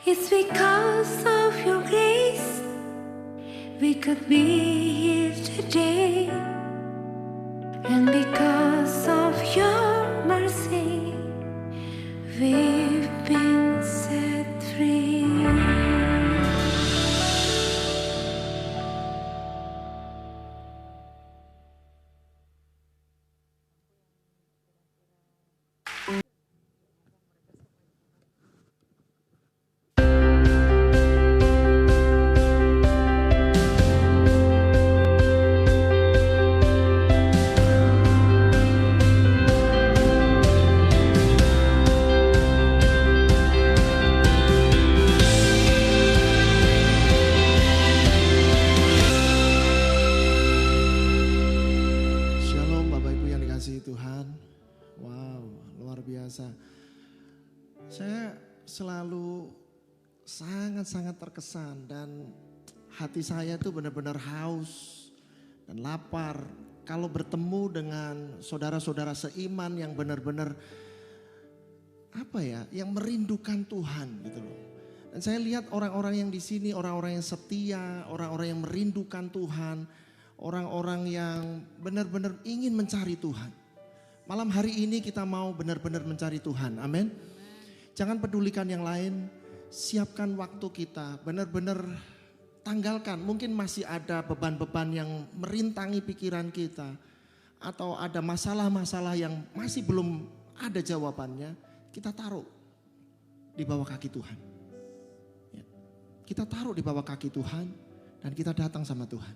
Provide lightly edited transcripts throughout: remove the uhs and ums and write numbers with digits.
It's because of your grace we could be here today, and because of your mercy we've been set free. Saya selalu sangat terkesan dan hati saya tuh benar-benar haus dan lapar kalau bertemu dengan saudara-saudara seiman yang benar-benar yang merindukan Tuhan gitu loh. Dan saya lihat orang-orang yang di sini, orang-orang yang setia, orang-orang yang merindukan Tuhan, orang-orang yang benar-benar ingin mencari Tuhan. Malam hari ini kita mau benar-benar mencari Tuhan, amin. Jangan pedulikan yang lain, siapkan waktu kita, benar-benar tanggalkan. Mungkin masih ada beban-beban yang merintangi pikiran kita, atau ada masalah-masalah yang masih belum ada jawabannya, kita taruh di bawah kaki Tuhan. Kita taruh di bawah kaki Tuhan dan kita datang sama Tuhan.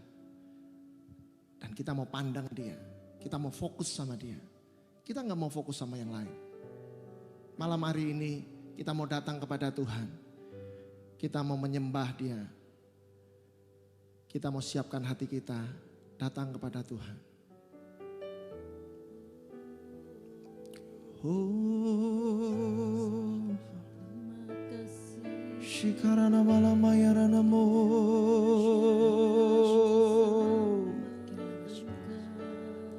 Dan kita mau pandang Dia, kita mau fokus sama Dia. Kita gak mau fokus sama yang lain. Malam hari ini kita mau datang kepada Tuhan. Kita mau menyembah Dia. Kita mau siapkan hati kita datang kepada Tuhan. Oh, Shikarana malamayarana mo.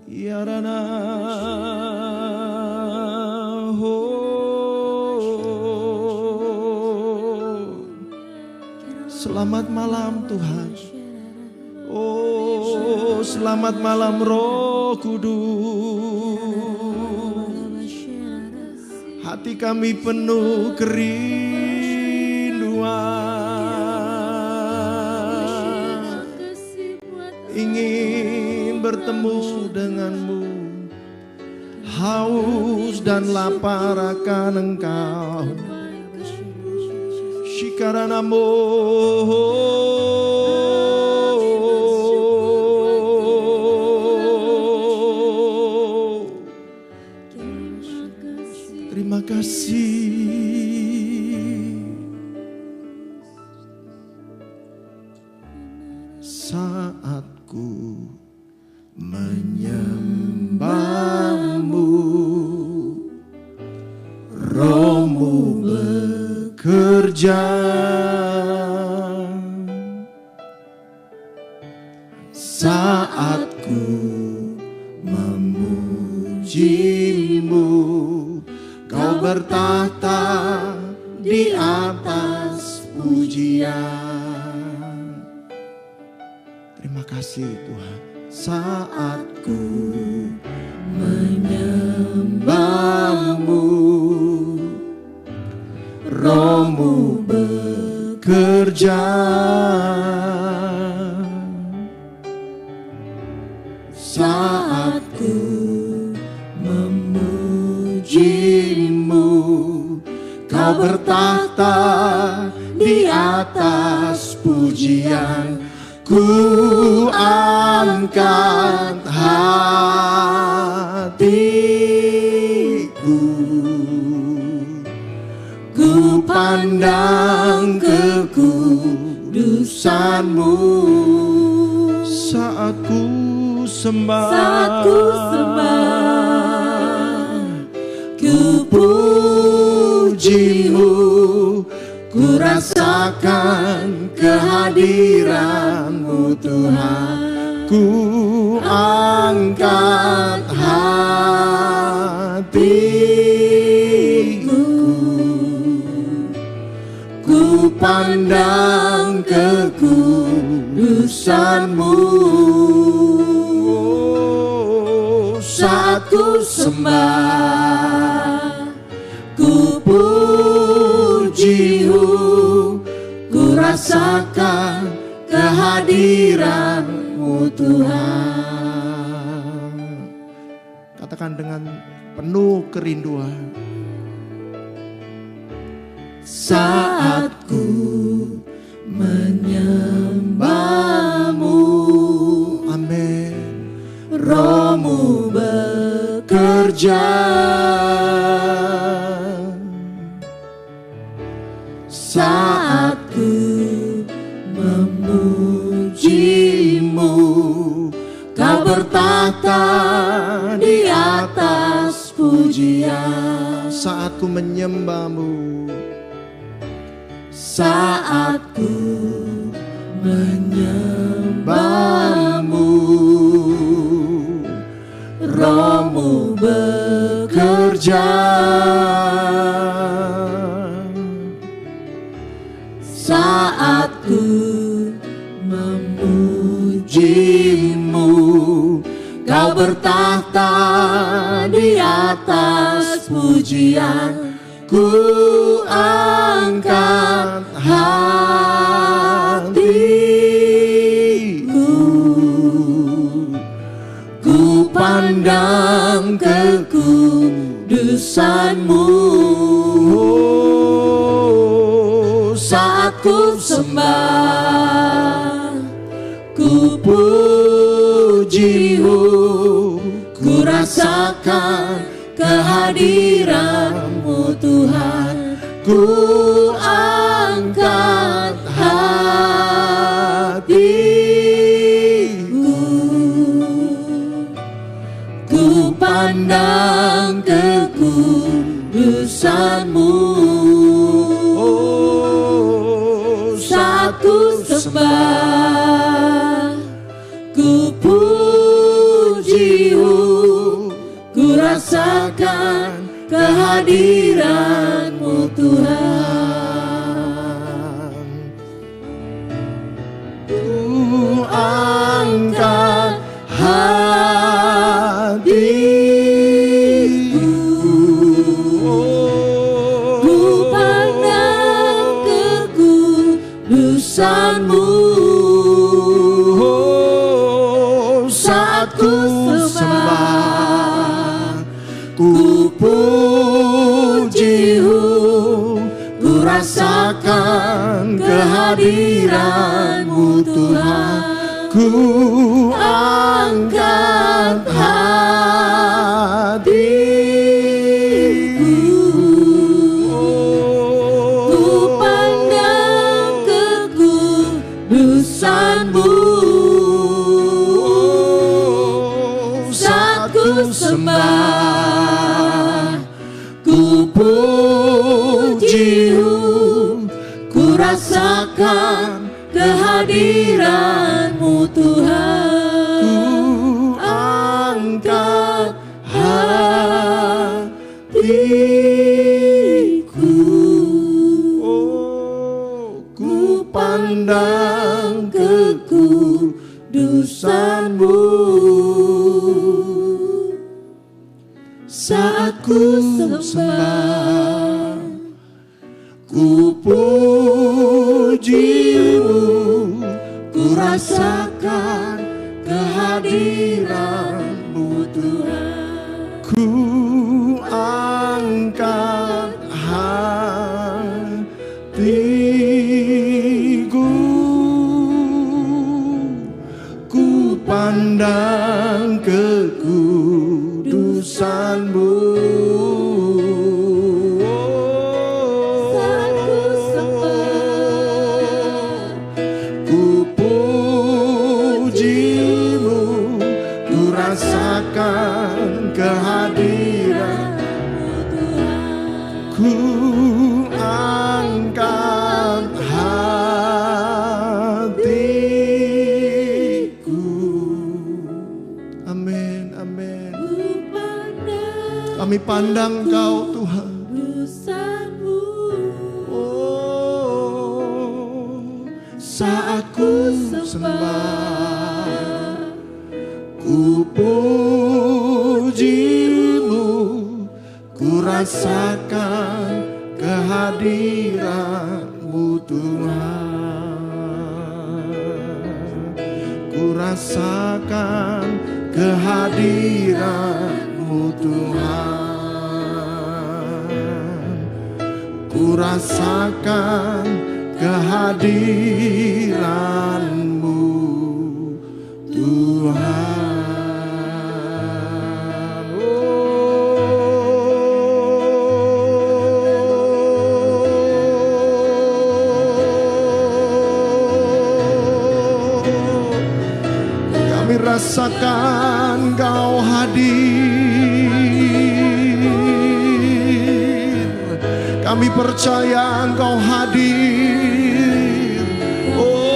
Yarana Selamat malam Tuhan. Oh, selamat malam Roh Kudus. Hati kami penuh kerinduan, ingin bertemu denganmu. Haus dan lapar akan Engkau. Karena terima kasih. Saat ku menyembahmu, Rohmu bekerja. Saat ku memujimu, Kau bertahta di atas pujian. Terima kasih Tuhan. Saat ku menyembahmu, Rohmu bekerja. Saat ku memujimu, Kau bertahta di atas pujian. Ku angkat hatiku, ku pandang kekudusan-Mu. Saat ku sembah, ku puji-Mu, ku rasakan kehadiran-Mu Tuhan. Ku angkat hatiku, ku Ku pandang kekudusan-Mu, saat ku sembah, ku puji-Mu, ku rasakan kehadiran-Mu Tuhan. Katakan dengan penuh kerinduan. Saat ku menyembah-Mu, amin, Roh-Mu bekerja. Saat ku memuji-Mu, Kau bertahta di atas pujian. Saat ku menyembah-Mu, saat ku menyembah-Mu, Roh-Mu bekerja. Saat ku memuji-Mu, Kau bertahta di atas pujian. Ku angkat hatiku, ku pandang kekudusan-Mu, saat ku sembah, ku puji-Mu, ku rasakan kehadiran-Mu Tuhan. Ku angkat hatiku, ku pandang kekudusan-Mu, saat ku sembah, ku puji-Mu, ku rasakan kehadiran-Mu Tuhan. Ku angkat hatiku, ku pandang kekudusan-Mu, saat ku sembah, ku puji-Mu, ku rasakan kehadiran-Mu Tuhan. Ku angkat hatiku, ku pandang kekudusan-Mu, saat ku sembah, ku puji-Mu, ku rasakan kehadiran-Mu Tuhan. Ku angkat hatiku, ku pandang kekudusan-Mu, saat ku sembah, ku puji-Mu, ku rasakan kehadiran-Mu Tuhan. Ku angkat hatiku, ku pandang kekudusan-Mu, ku puji-Mu, ku rasakan kehadiran-Mu Tuhan. Ku angkat hatiku. Amin, amin. Kami pandang Kau Tuhan. Oh, saat ku sembah, ku pujimu, ku rasakan kehadiran-Mu Tuhan. Ku rasakan kehadiran-Mu Tuhan. Ku rasakan kehadiran-Mu Tuhan. Kami rasakan Kau hadir. Kami percaya Engkau hadir. Oh,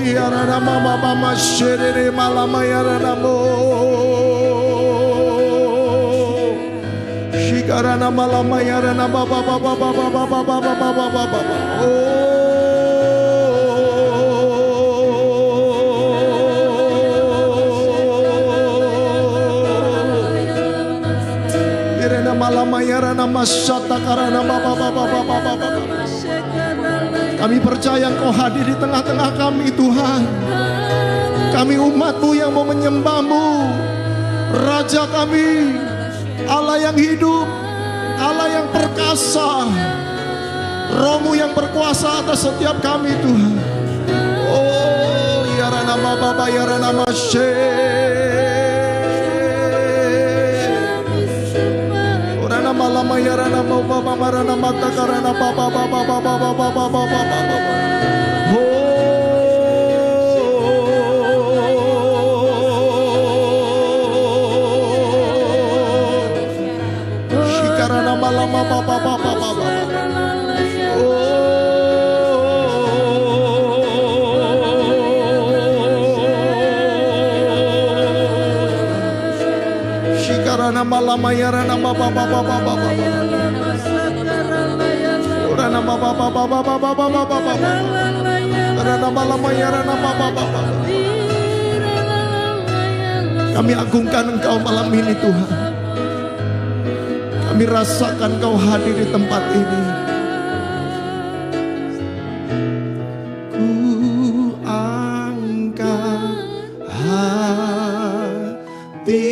ya Rama Mama Sherere Malama ya Ramo. Shikarana Malama ya Rana Baba Baba Baba Baba Baba Baba Baba. Oh. Kami percaya Engkau hadir di tengah-tengah kami Tuhan. Kami umat-Mu yang mau menyembah-Mu, Raja kami, Allah yang hidup, Allah yang perkasa, Roh-Mu yang berkuasa atas setiap kami Tuhan. Oh ya Rana Baba ya Rana Mashe. Malama yarana baba marana mata karana baba baba baba baba baba baba. Oh, shikarana malama baba baba baba. Malama yarana baba baba baba baba. Rana baba baba baba baba baba. Rana malama yarana baba baba. Kami agungkan Engkau malam ini Tuhan. Kami rasakan Engkau hadir di tempat ini. Ku angkat hati,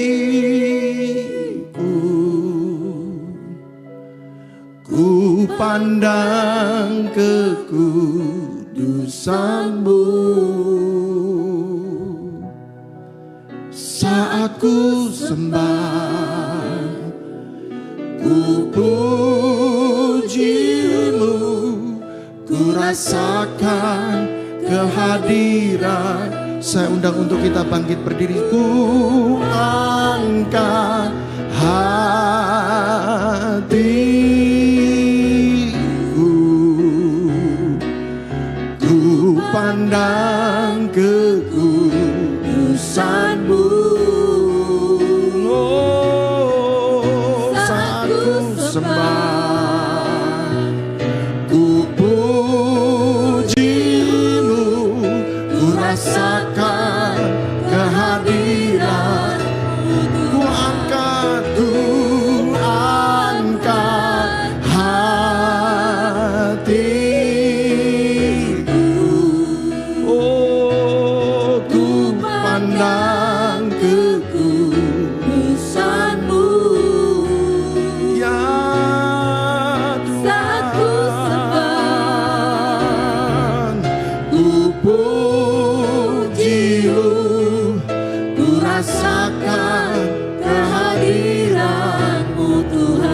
ku pandang kekudusan-Mu. Saat ku sembah, ku puji-Mu, ku rasakan kehadiran. Saya undang untuk kita bangkit berdiri. Ku angkat hatiku, ku pandang kekudusan-Mu. Oh, saat ku sembah, ku puji-Mu, ku rasakan kehadiran. Ku angkat hatiku, oh, ku pandang kekudusan-Mu. Ya Saat ku Tuhan, ku puji-Mu, ku rasakan kehadiran-Mu Tuhan.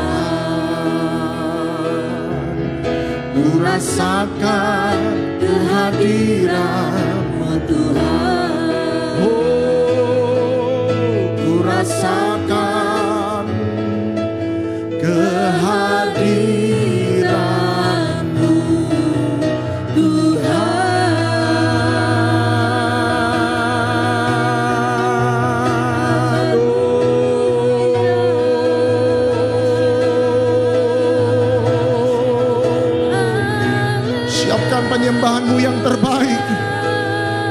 Ku rasakan kehadiran-Mu Tuhan. Oh, ku rasakan kehadiran-Mu Tuhan. Oh, siapkan penyembahanmu yang terbaik.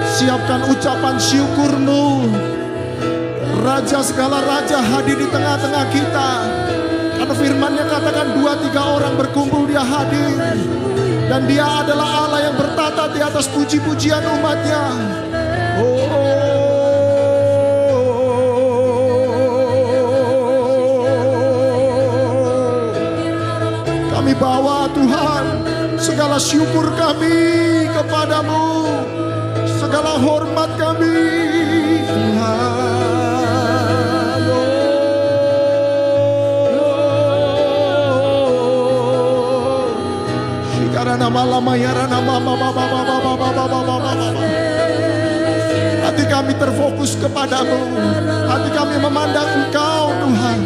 Siapkan ucapan syukurmu. Raja segala raja hadir di tengah-tengah kita. Karena firman-Nya katakan 2-3 orang berkumpul dia hadir. Dan dia adalah Allah yang bertata di atas puji-pujian umat-Nya. Kami bawa Tuhan segala syukur kami kepadamu. Segala hormat kami Tuhan. Hati kami terfokus kepadamu. Hati kami memandang Engkau Tuhan.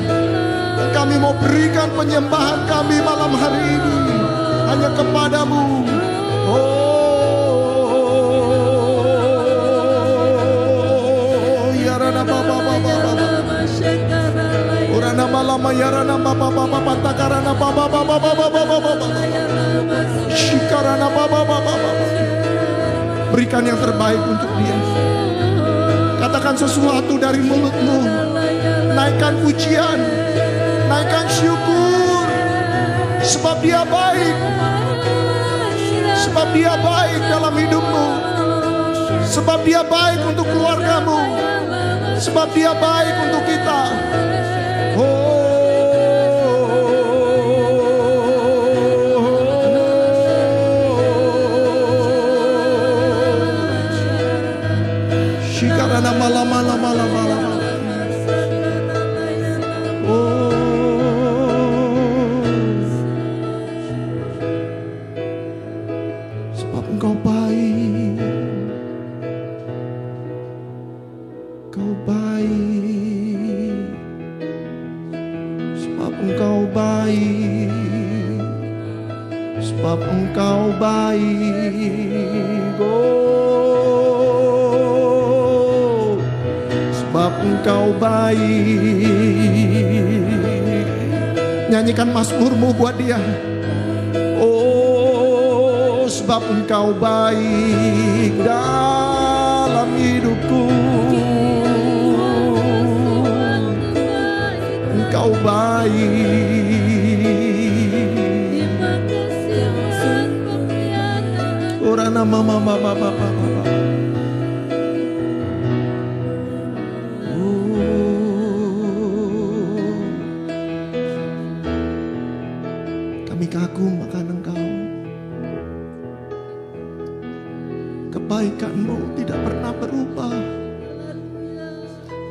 Dan kami mau berikan penyembahan kami malam hari ini hanya kepadamu. Yarana baba baba baba. Urana malama yarana baba baba patakarana baba baba baba baba. Shikarana baba baba baba. Berikan yang terbaik untuk dia. Katakan sesuatu dari mulutmu. Naikkan pujian, naikkan syukur. Sebab dia baik. Sebab dia baik dalam hidupmu. Sebab dia baik untuk keluargamu. Sebab dia baik untuk kita. Shikarana malam malam malam malam. Sebab Engkau baik. Engkau baik. Sebab Engkau baik. Sebab Engkau baik. Sebab Engkau baik. Nyanyikan mazmurmu buat dia. Oh, sebab Engkau baik dalam hidupku. Engkau baik. Orana mama mama mama mama. Kagum akan Engkau. Kebaikan-Mu tidak pernah berubah.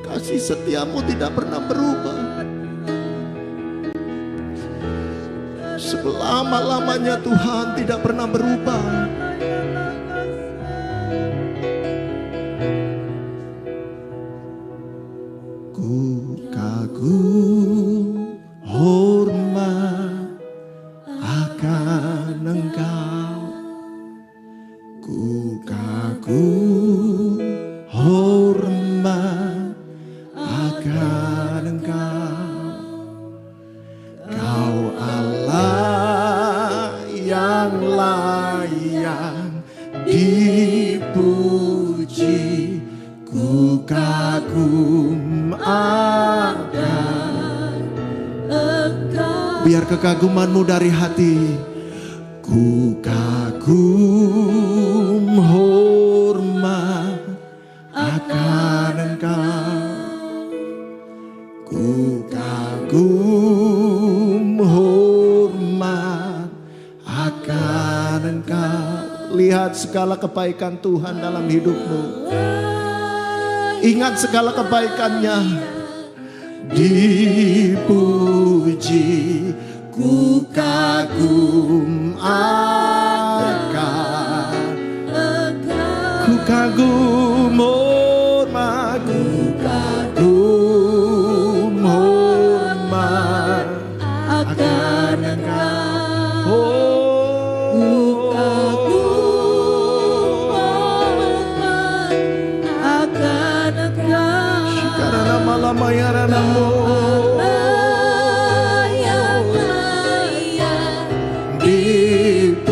Kasih setia-Mu tidak pernah berubah. Selama-lamanya Tuhan tidak pernah berubah. Ku kagum hormat akan Engkau. Ku kagum hormat akan Engkau. Kau Allah yang layak dipuji. Ku kagum akan Engkau. Biar kekagumanmu dari hati. Ku kagum hormat akan Engkau. Ku kagum hormat akan Engkau. Lihat segala kebaikan Tuhan dalam hidupmu. Ingat segala kebaikan-Nya. Dipuji. Ku kagum akan Engkau. Ku kagum hormat. Ku kagum hormat akan Engkau. Ku kagum hormat akan Engkau. Shikarana malamayaranamu. Dipuji.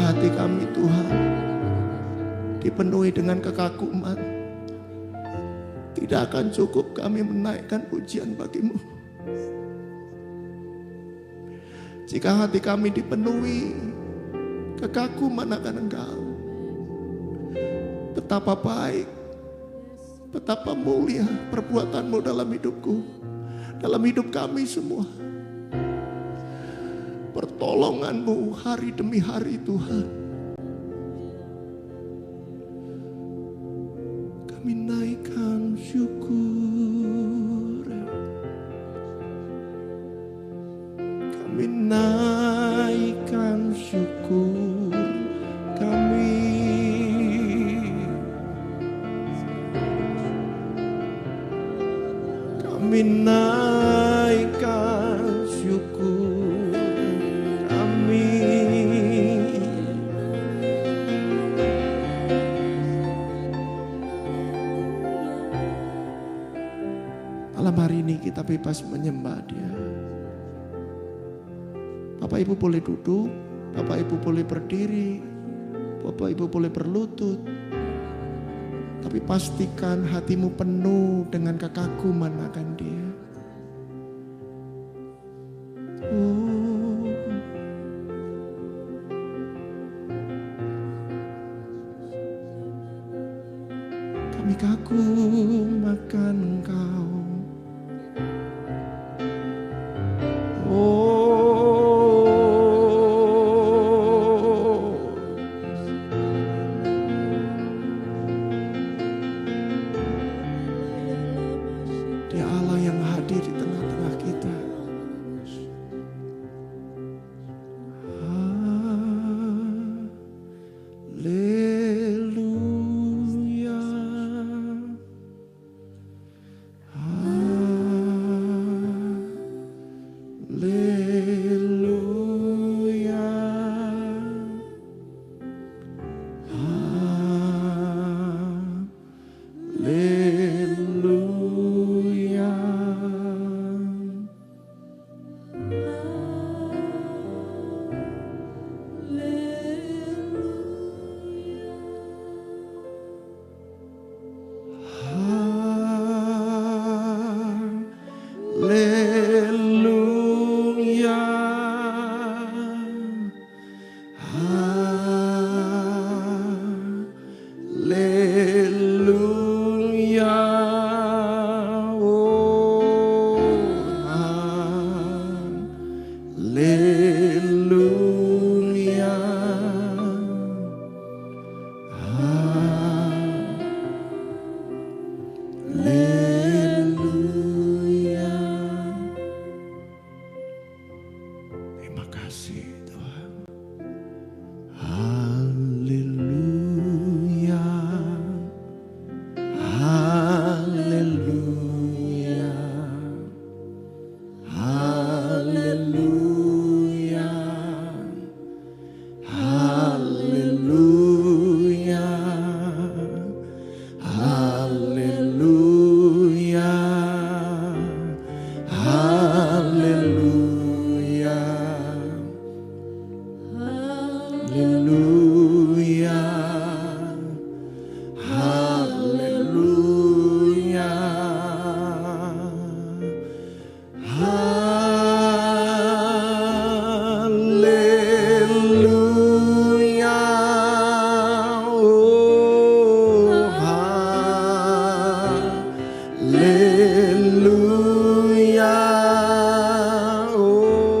hati kami Tuhan dipenuhi dengan kekaguman, tidak akan cukup kami menaikkan pujian bagi-Mu. Jika hati kami dipenuhi kekaguman akan Engkau, betapa baik, betapa mulia perbuatan-Mu dalam hidupku, dalam hidup kami semua. Pertolongan-Mu hari demi hari Tuhan. Kami naikkan syukur, kami naikkan syukur kami. Kami naikkan syukur kami. Malam hari ini kita bebas menyembah Dia. Bapak Ibu boleh duduk, Bapak Ibu boleh berdiri, Bapak Ibu boleh berlutut. Tapi pastikan hatimu penuh dengan kekaguman akan Dia. Oh. Kami kagum akan Engkau. Oh. Dia Allah yang hadir di tengah-tengah kita. Haleluya. Haleluya. Haleluya. Haleluya. Haleluya. Oh, haleluya. Haleluya. Terima kasih Tuhan. Haleluya. Haleluya. Haleluya. Haleluya. Haleluya. Haleluya. Haleluya. Haleluya. Haleluya.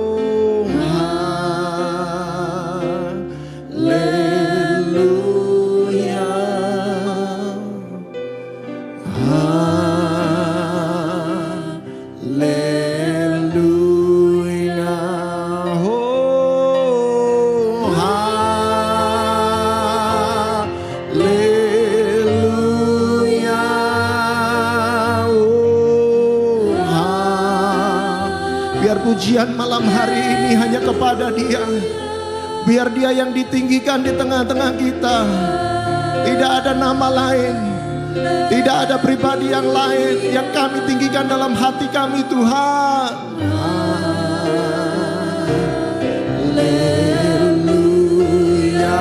Oh, haleluya. Oh, haleluya. Haleluya. Oh, haleluya. Oh, biar pujian malam hari ini hanya kepada Dia. Biar Dia yang ditinggikan di tengah-tengah kita. Tidak ada nama lain, tidak ada pribadi yang lain yang kami tinggikan dalam hati kami Tuhan. Haleluya.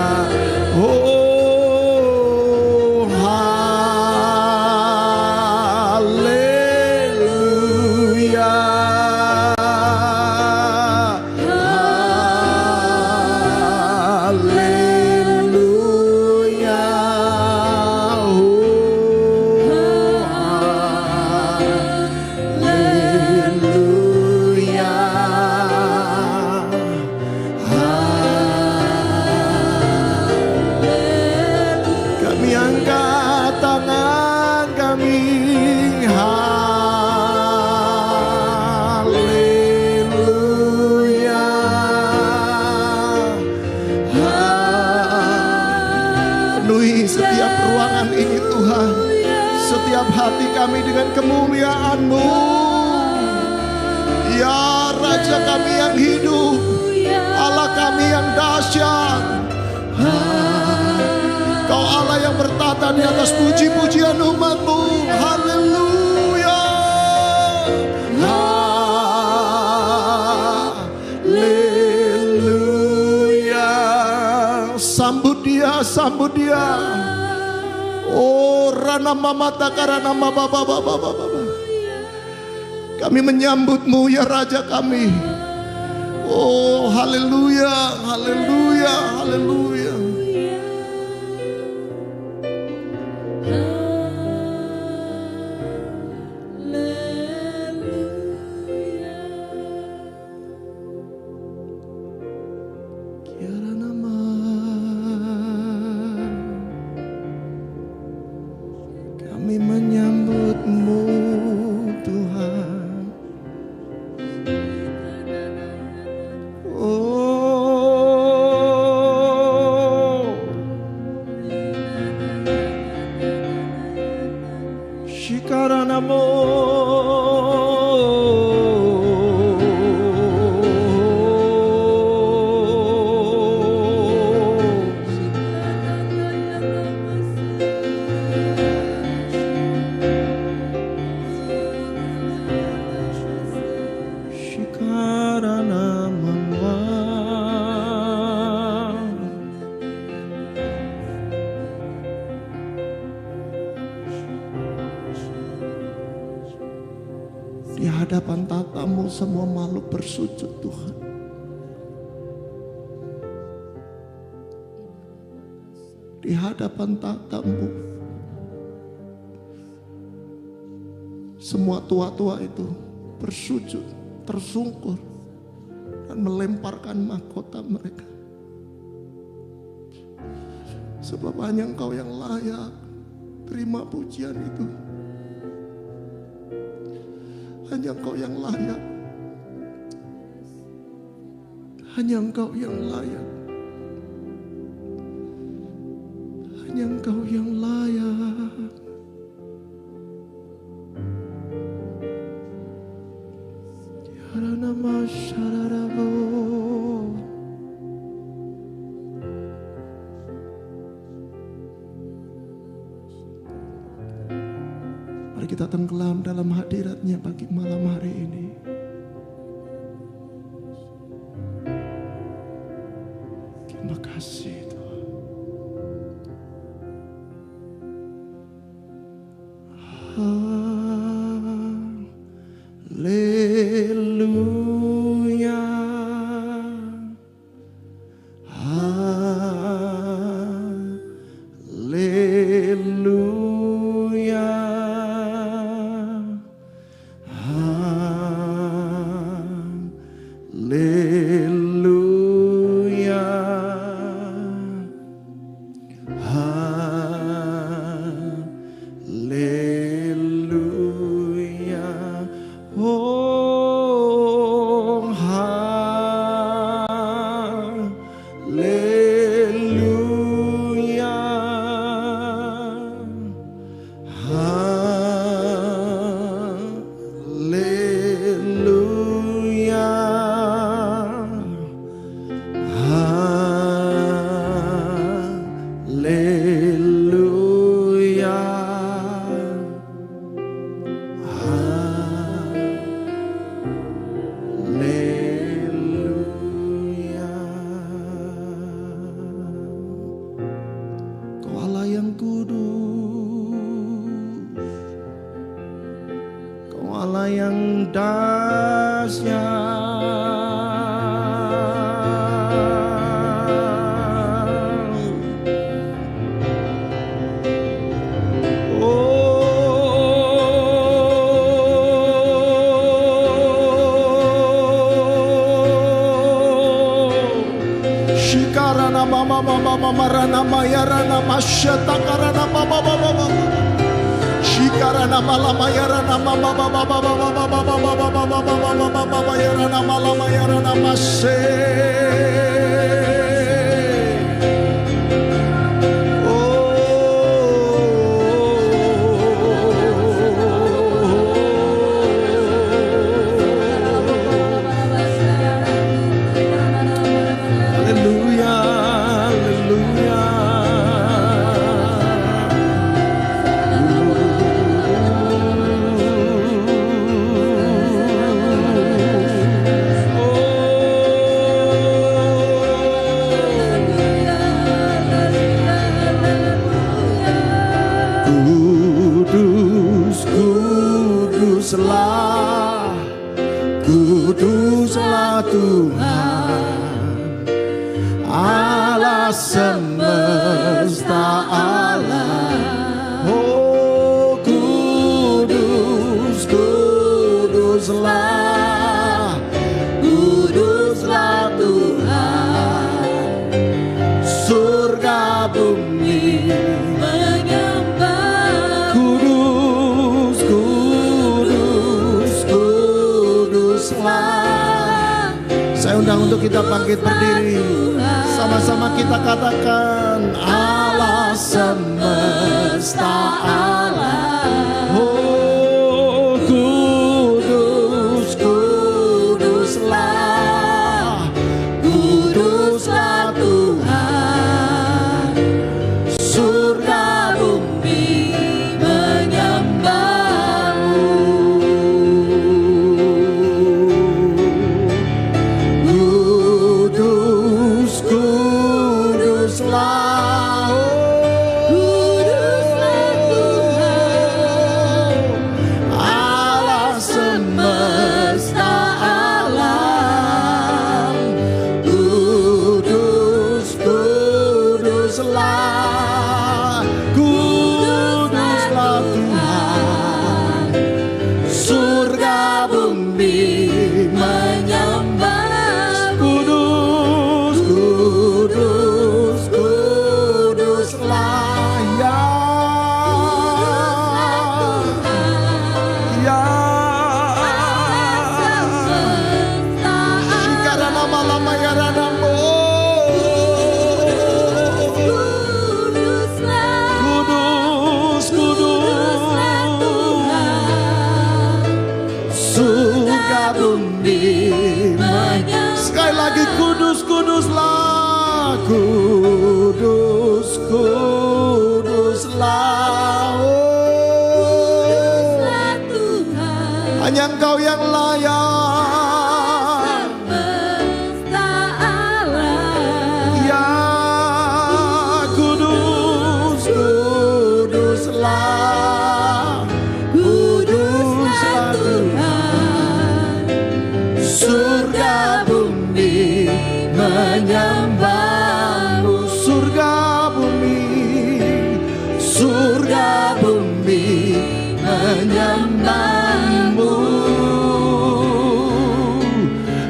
Penuhi setiap ruangan ini Tuhan. Setiap hati kami dengan kemuliaan-Mu. Ya Raja kami yang hidup, Allah kami yang dahsyat. Kau Allah yang bertata di atas puji-pujian umat-Mu. Haleluya. Haleluya. Sambut dia, sambut dia. Oh, rana mamata karana baba. Kami menyambut-Mu ya Raja kami. Oh, haleluya, haleluya, haleluya. Kami menyambut-Mu Tuhan. Oh, Shikaranamo. Di hadapan tata-Mu semua makhluk bersujud Tuhan. Di hadapan tata-Mu semua tua-tua itu bersujud, tersungkur dan melemparkan mahkota mereka. Sebab hanya Engkau yang layak terima pujian itu. Hanya Engkau yang layak. Hanya Engkau yang layak. Hanya Engkau yang layak. Yarana masyararabo. Mari kita tenggelam dalam hadirat-Nya pagi malam hari ini. Terima kasih Tuhan. Haleluya. Haleluya. Haleluya. Haleluya. Oh, haleluya. Haleluya. Haleluya. Haleluya. Kau Allah yang kudus. Kau Allah yang dahsyat. Shikarana mama mama mama rana mayarana masyata karana baba baba baba. Shikarana malama yarana mama baba baba baba baba baba baba baba baba yarana malama yarana mashe. Oh Yuk kita bangkit berdiri. Sama-sama kita katakan Allah semesta Allah. Oh kudus, kuduslah, kuduslah Tuhan. Surga bumi menyembah-Mu. Kudus, kuduslah, Kuduslah Tuhan, Allah semesta alam. Kudus, kuduslah, kuduslah Tuhan. Surga bumi menyembah. Kudus, kudus, kuduslah ya. Ya. Shikarana malama yaranamo. Kudus, kudus. Surga bumi menyembah. Sekali lagi kudus, kuduslah. Kudus, kuduslah. Oh, hanya Engkau yang layak. Ya kudus, kuduslah, kuduslah Tuhan. Surga bumi menyembah-Mu. Surga bumi, surga bumi menyembah-Mu.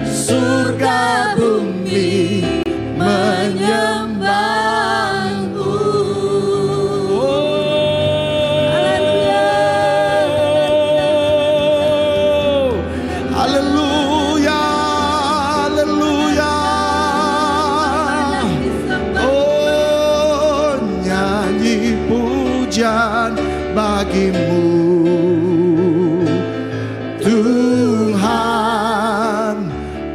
Surga bumi menyembah-Mu. Haleluya, haleluya. Oh, nyanyi pujian bagi-Mu Tuhan,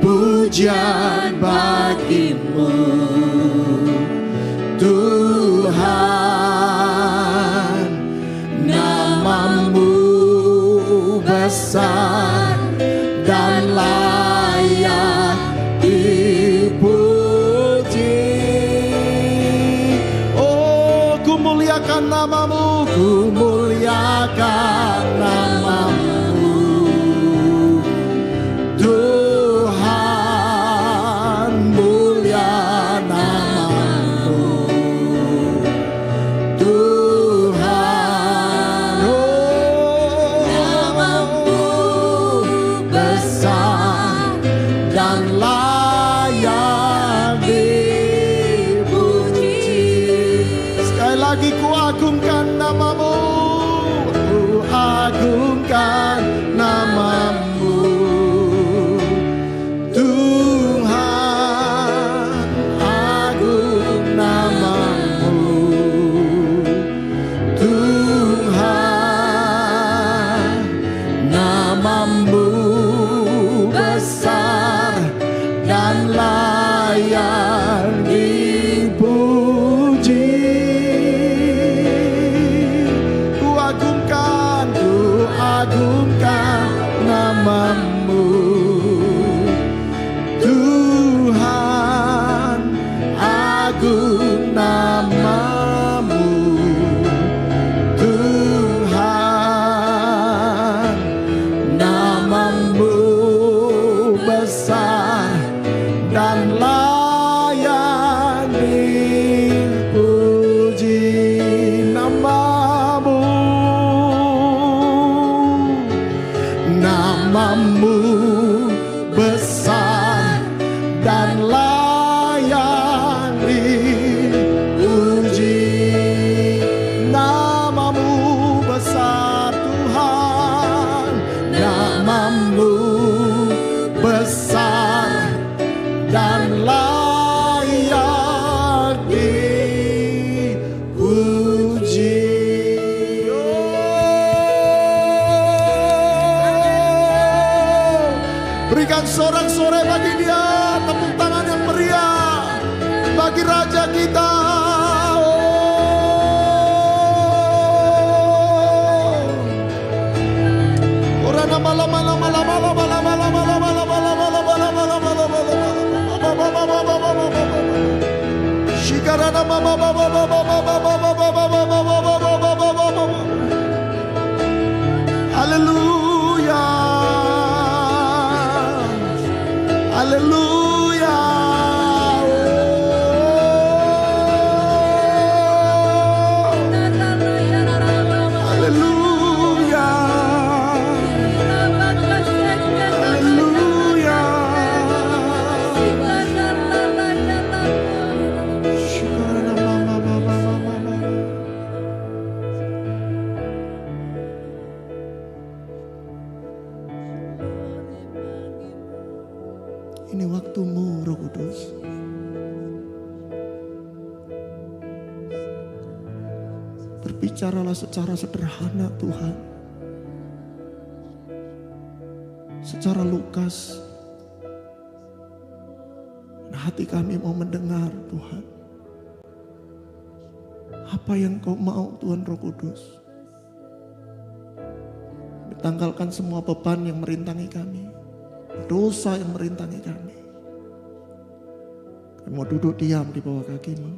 pujian bagi-Mu Tuhan. Nama-Mu besar dan layak dipuji. Oh, ku muliakan nama-Mu, ku muliakan nama-Mu Tuhan, mulia nama-Mu Tuhan. Oh, nama-Mu besar dan layak dipuji. Sekali lagi ku agungkan nama-Mu, ku agungkan nama-Mu Tuhan, agung nama-Mu Tuhan. Nama-Mu besar dan layak dipuji. Ku agungkan nama Berikan sorak-sorai bagi dia, tepuk tangan yang meriah bagi Raja kita. Haleluya, haleluya. Haleluya, haleluya. Ini waktumu, Roh Kudus. Berbicaralah secara sederhana, Tuhan. Secara lukas. Dan hati kami mau mendengar, Tuhan. Apa yang Kau mau, Tuhan Roh Kudus. Tanggalkan semua beban yang merintangi kami. Dosa yang merintangi kami. Kami mau duduk diam di bawah kaki-Mu.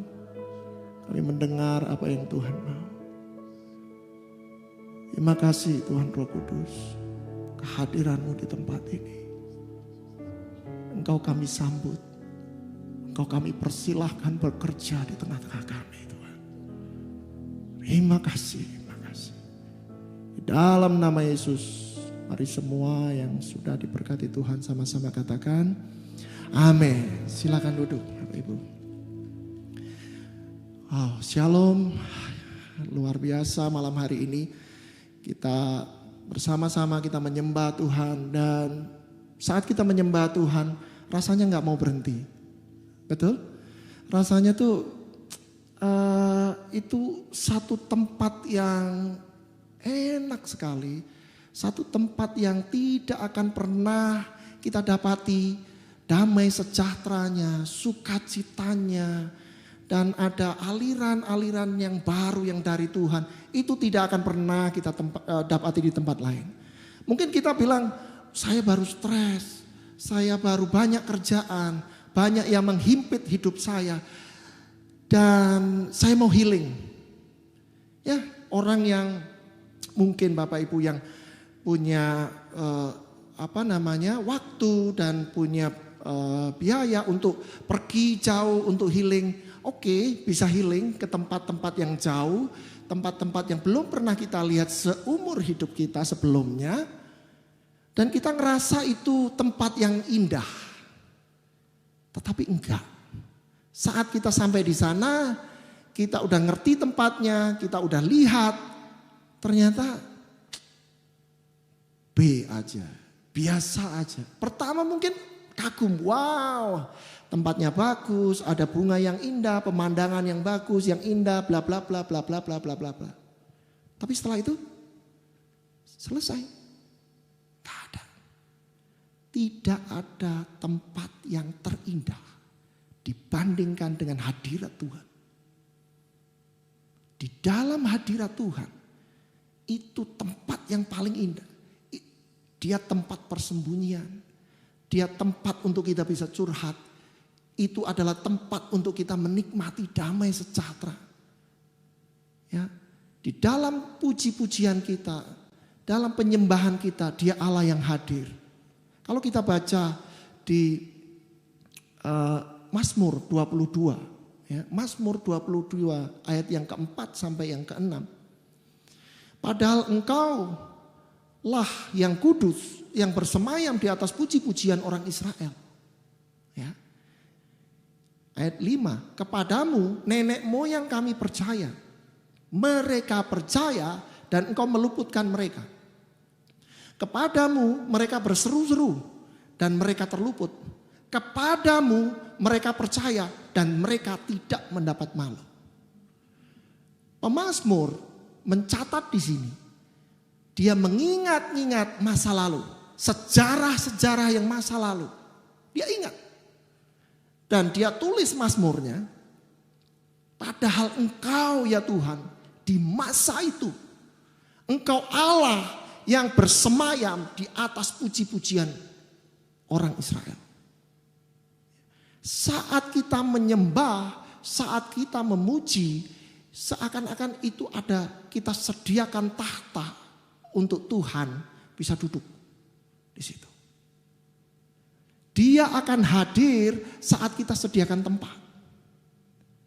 Kami mendengar apa yang Tuhan mau. Terima kasih Tuhan Roh Kudus. Kehadiran-Mu di tempat ini. Engkau kami sambut. Engkau kami persilahkan bekerja di tengah-tengah kami, Tuhan. Terima kasih, terima kasih. Di dalam nama Yesus. Mari semua yang sudah diberkati Tuhan sama-sama katakan amin. Silakan duduk Bapak Ibu. Shalom. Luar biasa malam hari ini kita bersama-sama kita menyembah Tuhan. Dan saat kita menyembah Tuhan rasanya gak mau berhenti. Betul? Rasanya tuh itu satu tempat yang enak sekali. Satu tempat yang tidak akan pernah kita dapati damai sejahteranya, sukacitanya, dan ada aliran-aliran yang baru yang dari Tuhan. Itu tidak akan pernah kita dapati di tempat lain. Mungkin kita bilang, saya baru stres, saya baru banyak kerjaan, banyak yang menghimpit hidup saya, dan saya mau healing. Ya, orang yang mungkin Bapak Ibu yang punya waktu dan punya biaya untuk pergi jauh untuk healing. Oke, bisa healing ke tempat-tempat yang jauh, tempat-tempat yang belum pernah kita lihat seumur hidup kita sebelumnya. Dan kita ngerasa itu tempat yang indah. Tetapi enggak. Saat kita sampai di sana, kita udah ngerti tempatnya, kita udah lihat, ternyata B aja, biasa aja. Pertama mungkin kagum, wow, tempatnya bagus, ada bunga yang indah, pemandangan yang bagus, yang indah, bla bla bla bla bla bla bla bla bla. Tapi setelah itu selesai. Gak ada. Tidak ada tempat yang terindah dibandingkan dengan hadirat Tuhan. Di dalam hadirat Tuhan itu tempat yang paling indah. Dia tempat persembunyian. Dia tempat untuk kita bisa curhat. Itu adalah tempat untuk kita menikmati damai sejahtera. Ya, di dalam puji-pujian kita, dalam penyembahan kita, Dia Allah yang hadir. Kalau kita baca di Mazmur 22, ya, Mazmur 22 ayat yang keempat sampai yang keenam. Padahal Engkau lah yang kudus, yang bersemayam di atas puji-pujian orang Israel. Ya. Ayat 5, kepadamu nenek moyang kami percaya. Mereka percaya dan Engkau meluputkan mereka. Kepadamu mereka berseru-seru dan mereka terluput. Kepadamu mereka percaya dan mereka tidak mendapat malu. Pemazmur mencatat di sini. Dia mengingat-ingat masa lalu. sejarah-sejarah yang masa lalu. Dia ingat. Dan dia tulis mazmurnya, padahal Engkau ya Tuhan di masa itu, Engkau Allah yang bersemayam di atas puji-pujian orang Israel. Saat kita menyembah, saat kita memuji, seakan-akan itu ada kita sediakan tahta untuk Tuhan bisa duduk di situ. Dia akan hadir saat kita sediakan tempat.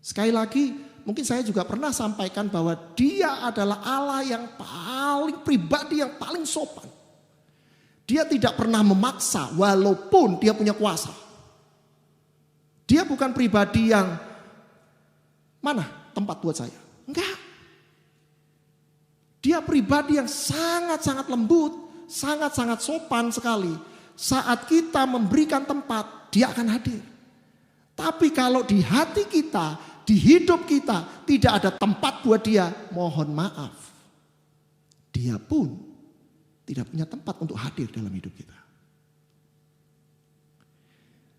Sekali lagi, mungkin saya juga pernah sampaikan bahwa Dia adalah Allah yang paling pribadi, yang paling sopan. Dia tidak pernah memaksa walaupun Dia punya kuasa. Dia bukan pribadi yang mana tempat buat saya. Enggak. Dia pribadi yang sangat-sangat lembut, sangat-sangat sopan sekali. Saat kita memberikan tempat, Dia akan hadir. Tapi kalau di hati kita, di hidup kita tidak ada tempat buat Dia, mohon maaf. Dia pun tidak punya tempat untuk hadir dalam hidup kita.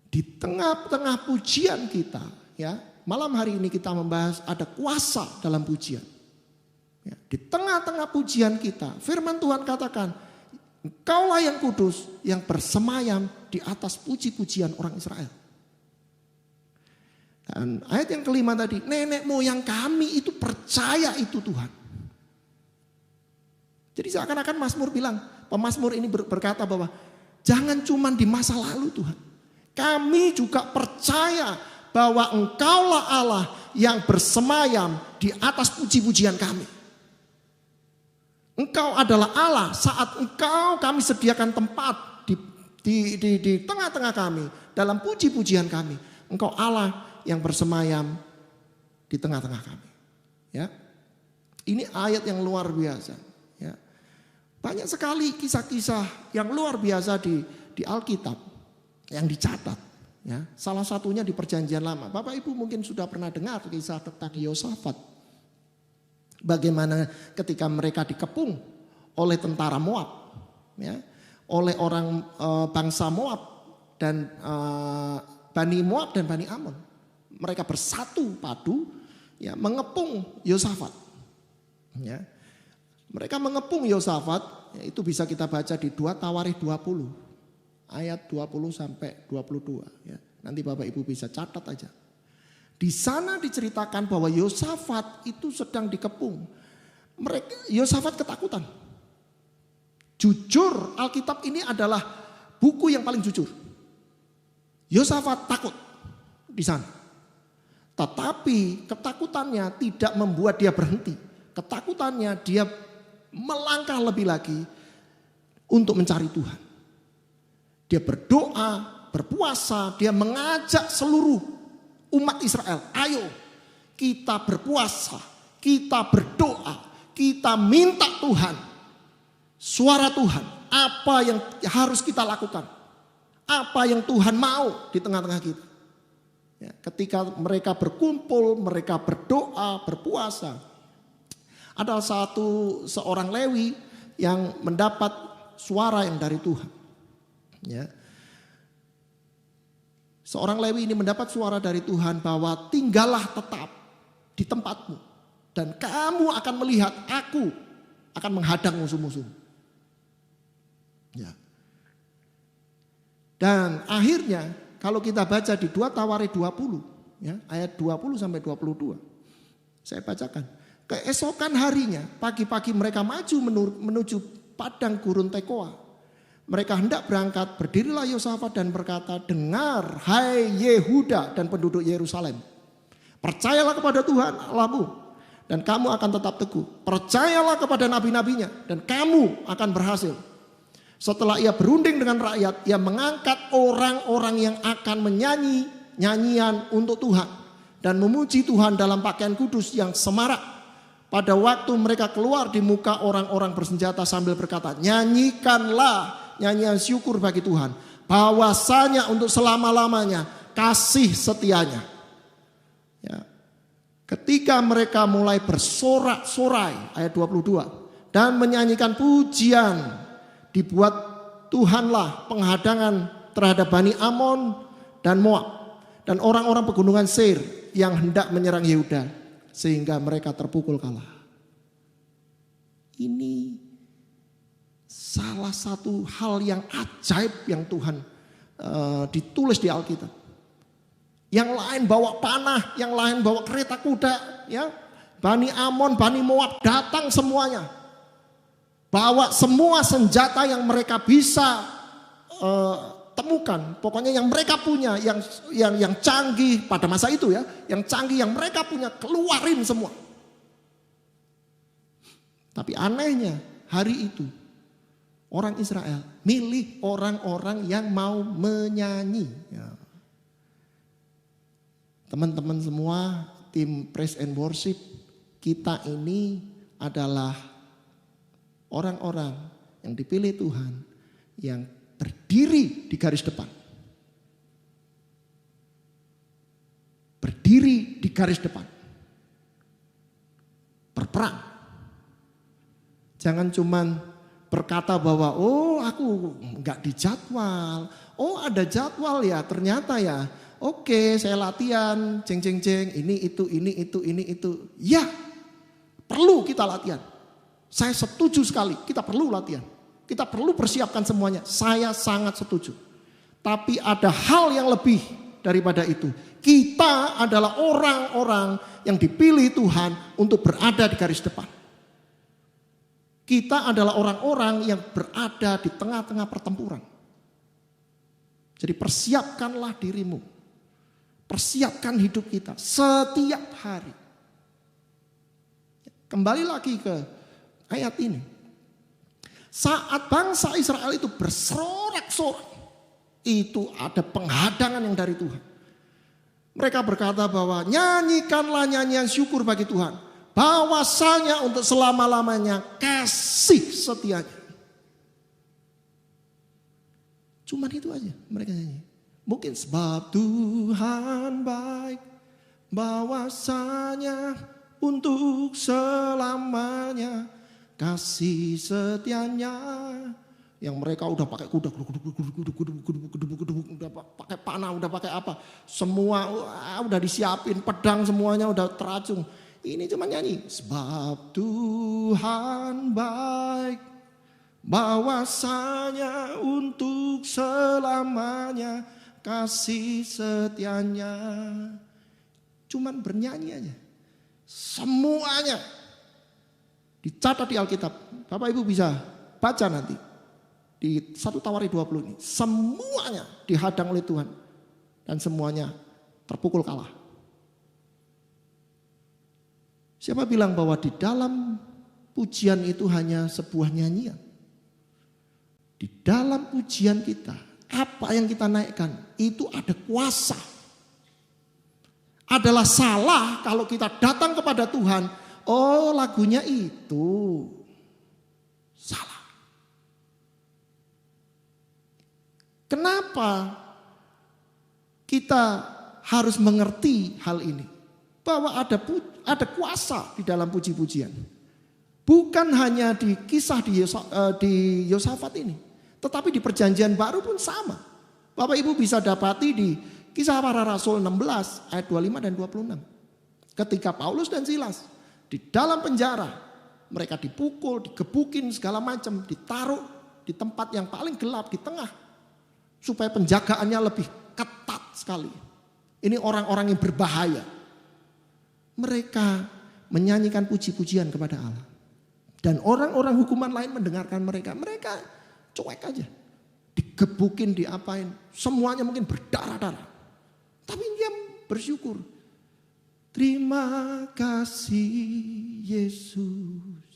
Di tengah-tengah pujian kita, ya, malam hari ini kita membahas ada kuasa dalam pujian. Ya, di tengah-tengah pujian kita, firman Tuhan katakan, Engkaulah yang kudus yang bersemayam di atas puji-pujian orang Israel. Dan ayat yang kelima tadi, nenek moyang kami itu percaya itu Tuhan. Jadi seakan-akan Mazmur bilang, pemazmur ini berkata bahwa jangan cuma di masa lalu Tuhan. Kami juga percaya bahwa Engkaulah Allah yang bersemayam di atas puji-pujian kami. Engkau adalah Allah saat Engkau kami sediakan tempat di tengah-tengah kami, dalam puji-pujian kami. Engkau Allah yang bersemayam di tengah-tengah kami. Ya, ini ayat yang luar biasa. Ya, banyak sekali kisah-kisah yang luar biasa di Alkitab yang dicatat. Ya, salah satunya di Perjanjian Lama. Bapak Ibu mungkin sudah pernah dengar kisah tentang Yosafat. Bagaimana ketika mereka dikepung oleh tentara Moab, ya, oleh orang bangsa Moab dan Bani Moab dan Bani Amon. Mereka bersatu padu, ya, mengepung Yosafat. Ya. Mereka mengepung Yosafat, ya, itu bisa kita baca di 2 Tawarikh 20 ayat 20 sampai 22. Ya. Nanti Bapak Ibu bisa catat aja. Di sana diceritakan bahwa Yosafat itu sedang dikepung. Yosafat ketakutan. Jujur, Alkitab ini adalah buku yang paling jujur. Yosafat takut di sana. Tetapi ketakutannya tidak membuat dia berhenti. Ketakutannya dia melangkah lebih lagi untuk mencari Tuhan. Dia berdoa, berpuasa, dia mengajak seluruh umat Israel, ayo kita berpuasa, kita berdoa, kita minta Tuhan, suara Tuhan, apa yang harus kita lakukan, apa yang Tuhan mau di tengah-tengah kita. Ya, ketika mereka berkumpul, mereka berdoa, berpuasa, ada seorang Lewi yang mendapat suara yang dari Tuhan. Ya. Seorang Lewi ini mendapat suara dari Tuhan bahwa tinggallah tetap di tempatmu. Dan kamu akan melihat aku akan menghadang musuh-musuh. Ya. Dan akhirnya kalau kita baca di 2 Tawarikh 20, ya, ayat 20 sampai 22. Saya bacakan. Keesokan harinya pagi-pagi mereka maju menuju padang gurun Tekoa. Mereka hendak berangkat, berdirilah Yosafat dan berkata, dengar hai Yehuda dan penduduk Yerusalem. Percayalah kepada Tuhan Allahmu dan kamu akan tetap teguh. Percayalah kepada nabi-nabinya dan kamu akan berhasil. Setelah ia berunding dengan rakyat, ia mengangkat orang-orang yang akan menyanyi nyanyian untuk Tuhan. Dan memuji Tuhan dalam pakaian kudus yang semarak. Pada waktu mereka keluar di muka orang-orang bersenjata sambil berkata, nyanyikanlah nyanyian syukur bagi Tuhan. Bahwasanya untuk selama-lamanya kasih setianya. Ya. Ketika mereka mulai bersorak-sorai, ayat 22. Dan menyanyikan pujian, dibuat Tuhanlah penghadangan terhadap Bani Amon dan Moab dan orang-orang pegunungan Seir yang hendak menyerang Yehuda sehingga mereka terpukul kalah. Ini salah satu hal yang ajaib yang Tuhan ditulis di Alkitab. Yang lain bawa panah, yang lain bawa kereta kuda, ya. Bani Amon, Bani Moab datang semuanya. Bawa semua senjata yang mereka bisa temukan. Pokoknya yang mereka punya, yang canggih pada masa itu ya, yang canggih yang mereka punya keluarin semua. Tapi anehnya hari itu orang Israel milih orang-orang yang mau menyanyi. Ya. Teman-teman semua, tim Praise and Worship, kita ini adalah orang-orang yang dipilih Tuhan yang berdiri di garis depan. Berdiri di garis depan. Berperang. Jangan cuman berkata bahwa oh aku enggak dijadwal. Oh ada jadwal ya ternyata ya. Oke, saya latihan, jeng, ini itu. Ya, perlu kita latihan. Saya setuju sekali, kita perlu latihan. Kita perlu persiapkan semuanya. Saya sangat setuju. Tapi ada hal yang lebih daripada itu. Kita adalah orang-orang yang dipilih Tuhan untuk berada di garis depan. Kita adalah orang-orang yang berada di tengah-tengah pertempuran. Jadi persiapkanlah dirimu. Persiapkan hidup kita setiap hari. Kembali lagi ke ayat ini. Saat bangsa Israel itu bersorak-sorak, itu ada penghadangan yang dari Tuhan. Mereka berkata bahwa nyanyikanlah nyanyian syukur bagi Tuhan. Bahwasanya untuk selama-lamanya kasih setianya. Cuman itu aja mereka nyanyi. Mungkin sebab Tuhan baik, bahwasanya untuk selamanya kasih setianya. Yang mereka udah pakai kuda, udah pakai panah, udah pakai apa, semua udah disiapin, pedang semuanya udah teracung. Ini cuma nyanyi, sebab Tuhan baik, bahwasanya untuk selamanya kasih setianya. Cuman bernyanyi aja. Semuanya dicatat di Alkitab. Bapak Ibu bisa baca nanti. Di 1 Tawari 20 ini. Semuanya dihadang oleh Tuhan. Dan semuanya terpukul kalah. Siapa bilang bahwa di dalam pujian itu hanya sebuah nyanyian? Di dalam pujian kita, apa yang kita naikkan itu ada kuasa. Adalah salah kalau kita datang kepada Tuhan, oh lagunya itu salah. Kenapa kita harus mengerti hal ini? Bahwa ada kuasa di dalam puji-pujian. Bukan hanya di kisah di Yosafat ini. Tetapi di perjanjian baru pun sama. Bapak Ibu bisa dapati di Kisah Para Rasul 16 ayat 25 dan 26. Ketika Paulus dan Silas di dalam penjara. Mereka dipukul, digebukin segala macam. Ditaruh di tempat yang paling gelap di tengah. Supaya penjagaannya lebih ketat sekali. Ini orang-orang yang berbahaya. Mereka menyanyikan puji-pujian kepada Allah. Dan orang-orang hukuman lain mendengarkan mereka. Mereka cuek aja. Digebukin, diapain. Semuanya mungkin berdarah-darah. Tapi dia bersyukur. Terima kasih Yesus.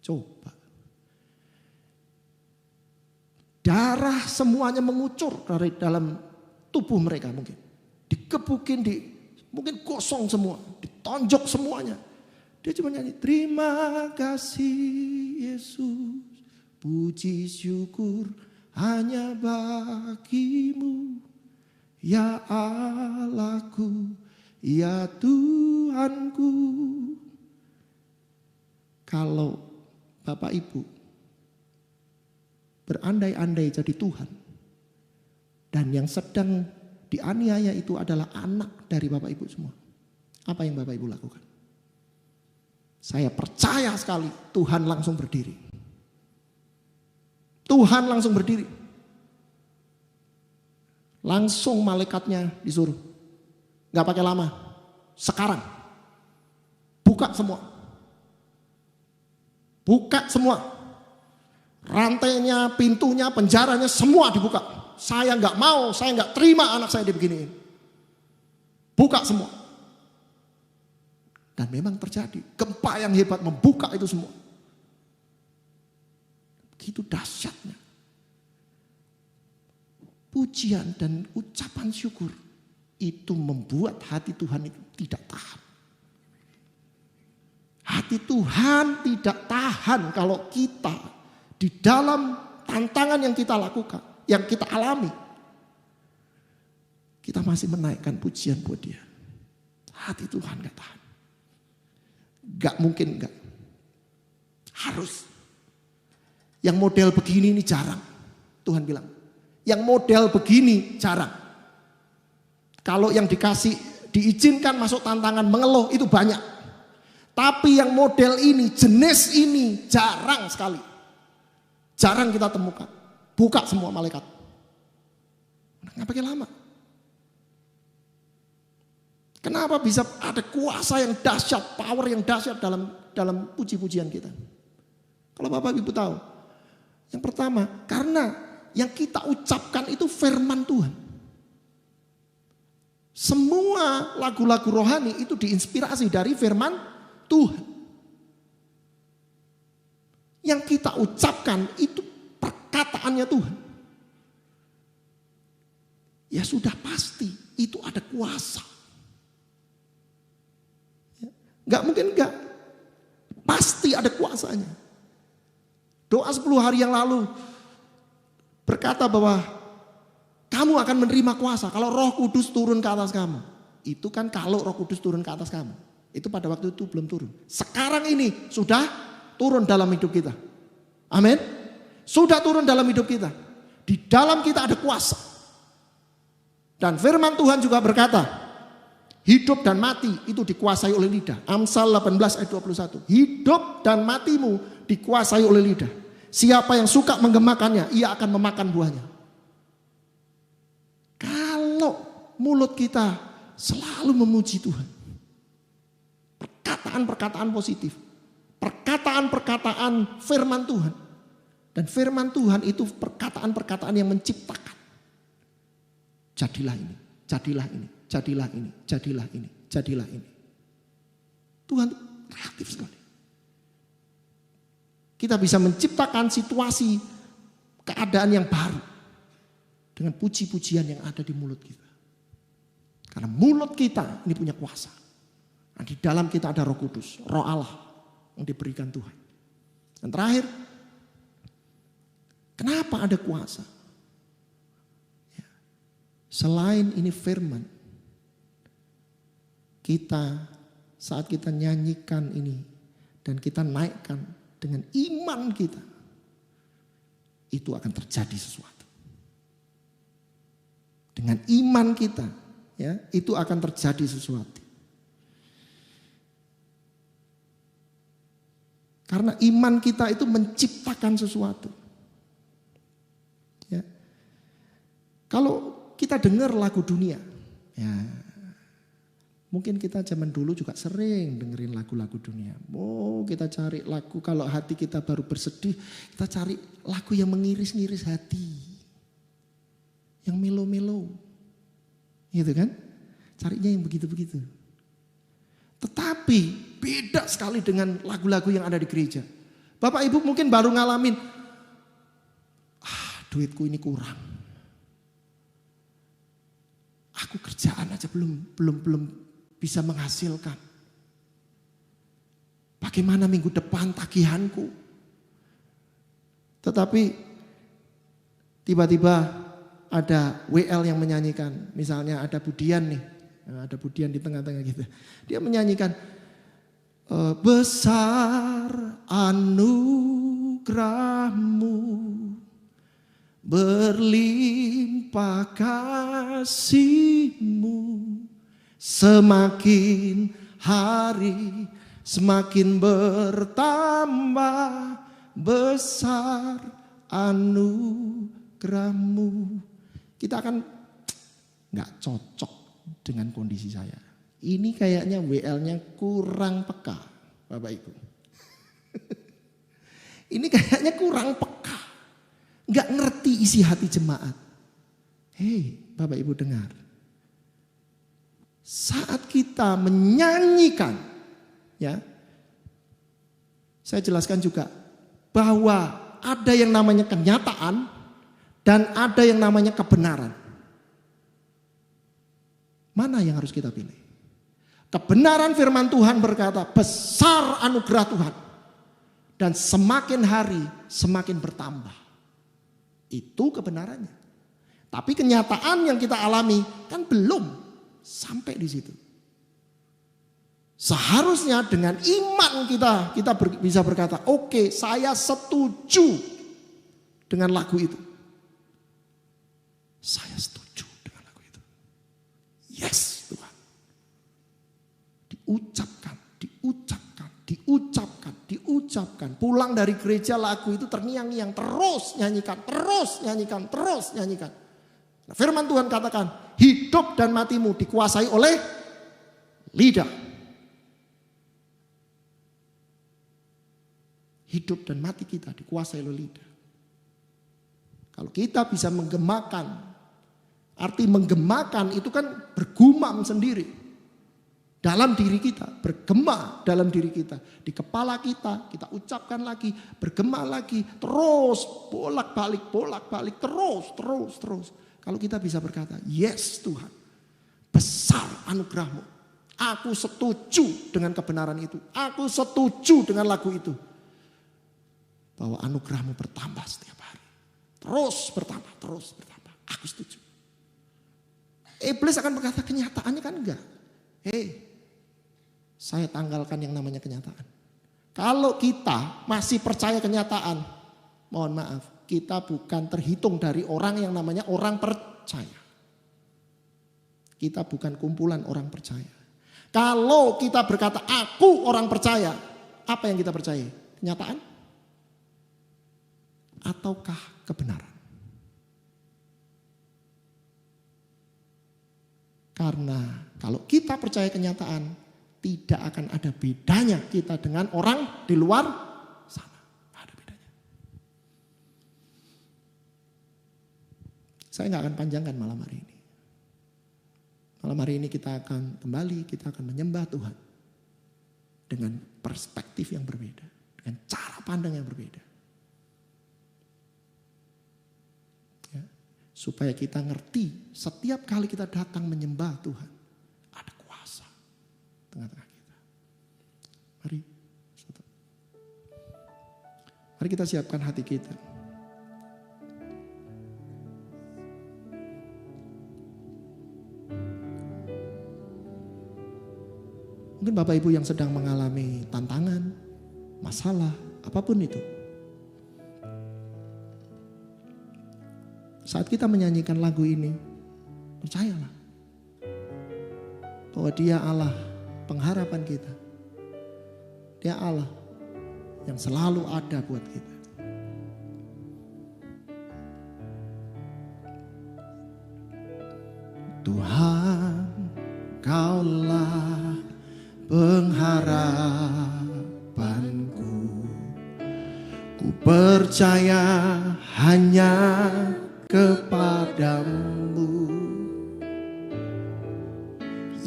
Coba. Darah semuanya mengucur dari dalam tubuh mereka mungkin. Digebukin, mungkin kosong semua. Ditonjok semuanya. Dia cuma nyanyi, terima kasih Yesus. Puji syukur hanya bagimu. Ya Allahku, ya Tuhanku. Kalau Bapak Ibu berandai-andai jadi Tuhan. Dan yang sedang dianiaya itu adalah anak dari Bapak Ibu semua. Apa yang Bapak Ibu lakukan? Saya percaya sekali Tuhan langsung berdiri. Tuhan langsung berdiri. Langsung malaikatnya disuruh. Gak pakai lama. Sekarang. Buka semua. Buka semua. Rantainya, pintunya, penjaranya semua dibuka. Saya gak mau, saya gak terima anak saya dibeginiin. Buka semua. Dan memang terjadi. Gempa yang hebat membuka itu semua. Begitu dahsyatnya. Pujian dan ucapan syukur itu membuat hati Tuhan itu tidak tahan. Hati Tuhan tidak tahan kalau kita di dalam tantangan yang kita lakukan, yang kita alami, kita masih menaikkan pujian buat Dia. Hati Tuhan gak tahan. Gak mungkin enggak. Harus. Yang model begini ini jarang. Tuhan bilang. Yang model begini jarang. Kalau yang dikasih, diizinkan masuk tantangan mengeluh itu banyak. Tapi yang model ini, jenis ini jarang sekali. Jarang kita temukan. Buka semua malaikat. Nggak pakai lama. Kenapa bisa ada kuasa yang dahsyat, power yang dahsyat dalam puji-pujian kita? Kalau Bapak Ibu tahu. Yang pertama, karena yang kita ucapkan itu firman Tuhan. Semua lagu-lagu rohani itu diinspirasi dari firman Tuhan. Yang kita ucapkan itu perkataannya Tuhan. Ya sudah pasti itu ada kuasa. Gak mungkin enggak. Pasti ada kuasanya. Doa 10 hari yang lalu berkata bahwa kamu akan menerima kuasa kalau Roh Kudus turun ke atas kamu. Itu kan kalau Roh Kudus turun ke atas kamu. Itu pada waktu itu belum turun. Sekarang ini sudah turun dalam hidup kita. Amin. Sudah turun dalam hidup kita. Di dalam kita ada kuasa. Dan firman Tuhan juga berkata, hidup dan mati itu dikuasai oleh lidah. Amsal 18 ayat 21. Hidup dan matimu dikuasai oleh lidah. Siapa yang suka menggemakannya, ia akan memakan buahnya. Kalau mulut kita selalu memuji Tuhan. Perkataan-perkataan positif. Perkataan-perkataan firman Tuhan. Dan firman Tuhan itu perkataan-perkataan yang menciptakan. Jadilah ini, jadilah ini, jadilah ini, jadilah ini, jadilah ini. Tuhan kreatif sekali. Kita bisa menciptakan situasi keadaan yang baru dengan puji-pujian yang ada di mulut kita. Karena mulut kita ini punya kuasa. Nah, di dalam kita ada Roh Kudus, Roh Allah yang diberikan Tuhan. Dan terakhir, kenapa ada kuasa? Ya. Selain ini firman, kita saat kita nyanyikan ini dan kita naikkan dengan iman kita, itu akan terjadi sesuatu. Dengan iman kita, ya, itu akan terjadi sesuatu. Karena iman kita itu menciptakan sesuatu. Ya. Kalau kita dengar lagu dunia, ya, mungkin kita zaman dulu juga sering dengerin lagu-lagu dunia. Oh, kita cari lagu kalau hati kita baru bersedih, kita cari lagu yang mengiris-ngiris hati. Yang melo-melo. Gitu kan? Carinya yang begitu-begitu. Tetapi beda sekali dengan lagu-lagu yang ada di gereja. Bapak Ibu mungkin baru ngalamin, duitku ini kurang. Aku kerjaan aja belum bisa menghasilkan. Bagaimana minggu depan tagihanku? Tetapi tiba-tiba ada WL yang menyanyikan. Misalnya ada Budian nih. Ada Budian di tengah-tengah kita. Dia menyanyikan, besar anugerahmu Berlimpah kasih-Mu, semakin hari semakin bertambah besar anugerah-Mu. Kita akan nggak cocok dengan kondisi saya. Ini kayaknya WL-nya kurang peka, Bapak Ibu. Ini kayaknya kurang peka. Nggak ngerti isi hati jemaat. Hei, Bapak Ibu dengar. Saat kita menyanyikan, ya, saya jelaskan juga bahwa ada yang namanya kenyataan dan ada yang namanya kebenaran. Mana yang harus kita pilih? Kebenaran firman Tuhan berkata, besar anugerah Tuhan dan semakin hari semakin bertambah. Itu kebenarannya. Tapi kenyataan yang kita alami kan belum sampai di situ. Seharusnya dengan iman kita bisa berkata, oke, saya setuju dengan lagu itu. Saya setuju dengan lagu itu. Yes, Tuhan. Diucapkan. Pulang dari gereja lagu itu terngiang-ngiang, terus nyanyikan. Nah, firman Tuhan katakan, hidup dan matimu dikuasai oleh lidah. Hidup dan mati kita dikuasai oleh lidah. Kalau kita bisa menggemakan, arti menggemakan itu kan bergumam sendiri. Dalam diri kita, bergema dalam diri kita. Di kepala kita ucapkan lagi, bergema lagi. Terus bolak-balik, terus. Kalau kita bisa berkata, yes Tuhan, besar anugerah-Mu. Aku setuju dengan kebenaran itu. Aku setuju dengan lagu itu. Bahwa anugerah-Mu bertambah setiap hari. Terus bertambah. Aku setuju. Iblis akan berkata, kenyataannya kan enggak. Saya tanggalkan yang namanya kenyataan. Kalau kita masih percaya kenyataan, mohon maaf, kita bukan terhitung dari orang yang namanya orang percaya. Kita bukan kumpulan orang percaya. Kalau kita berkata, aku orang percaya, apa yang kita percaya? Kenyataan? Ataukah kebenaran? Karena kalau kita percaya kenyataan, tidak akan ada bedanya kita dengan orang di luar sana. Tidak ada bedanya. Saya nggak akan panjangkan malam hari ini. Malam hari ini kita akan kembali, kita akan menyembah Tuhan. Dengan perspektif yang berbeda. Dengan cara pandang yang berbeda. Ya, supaya kita ngerti setiap kali kita datang menyembah Tuhan. Ada kuasa tengah-tengah kita. Mari kita siapkan hati kita. Mungkin Bapak Ibu yang sedang mengalami tantangan, masalah, apapun itu. Saat kita menyanyikan lagu ini, percayalah bahwa Dia Allah pengharapan kita. Dia Allah yang selalu ada buat kita. Tuhan, Kaulah pengharapanku. Ku percaya hanya kepadamu,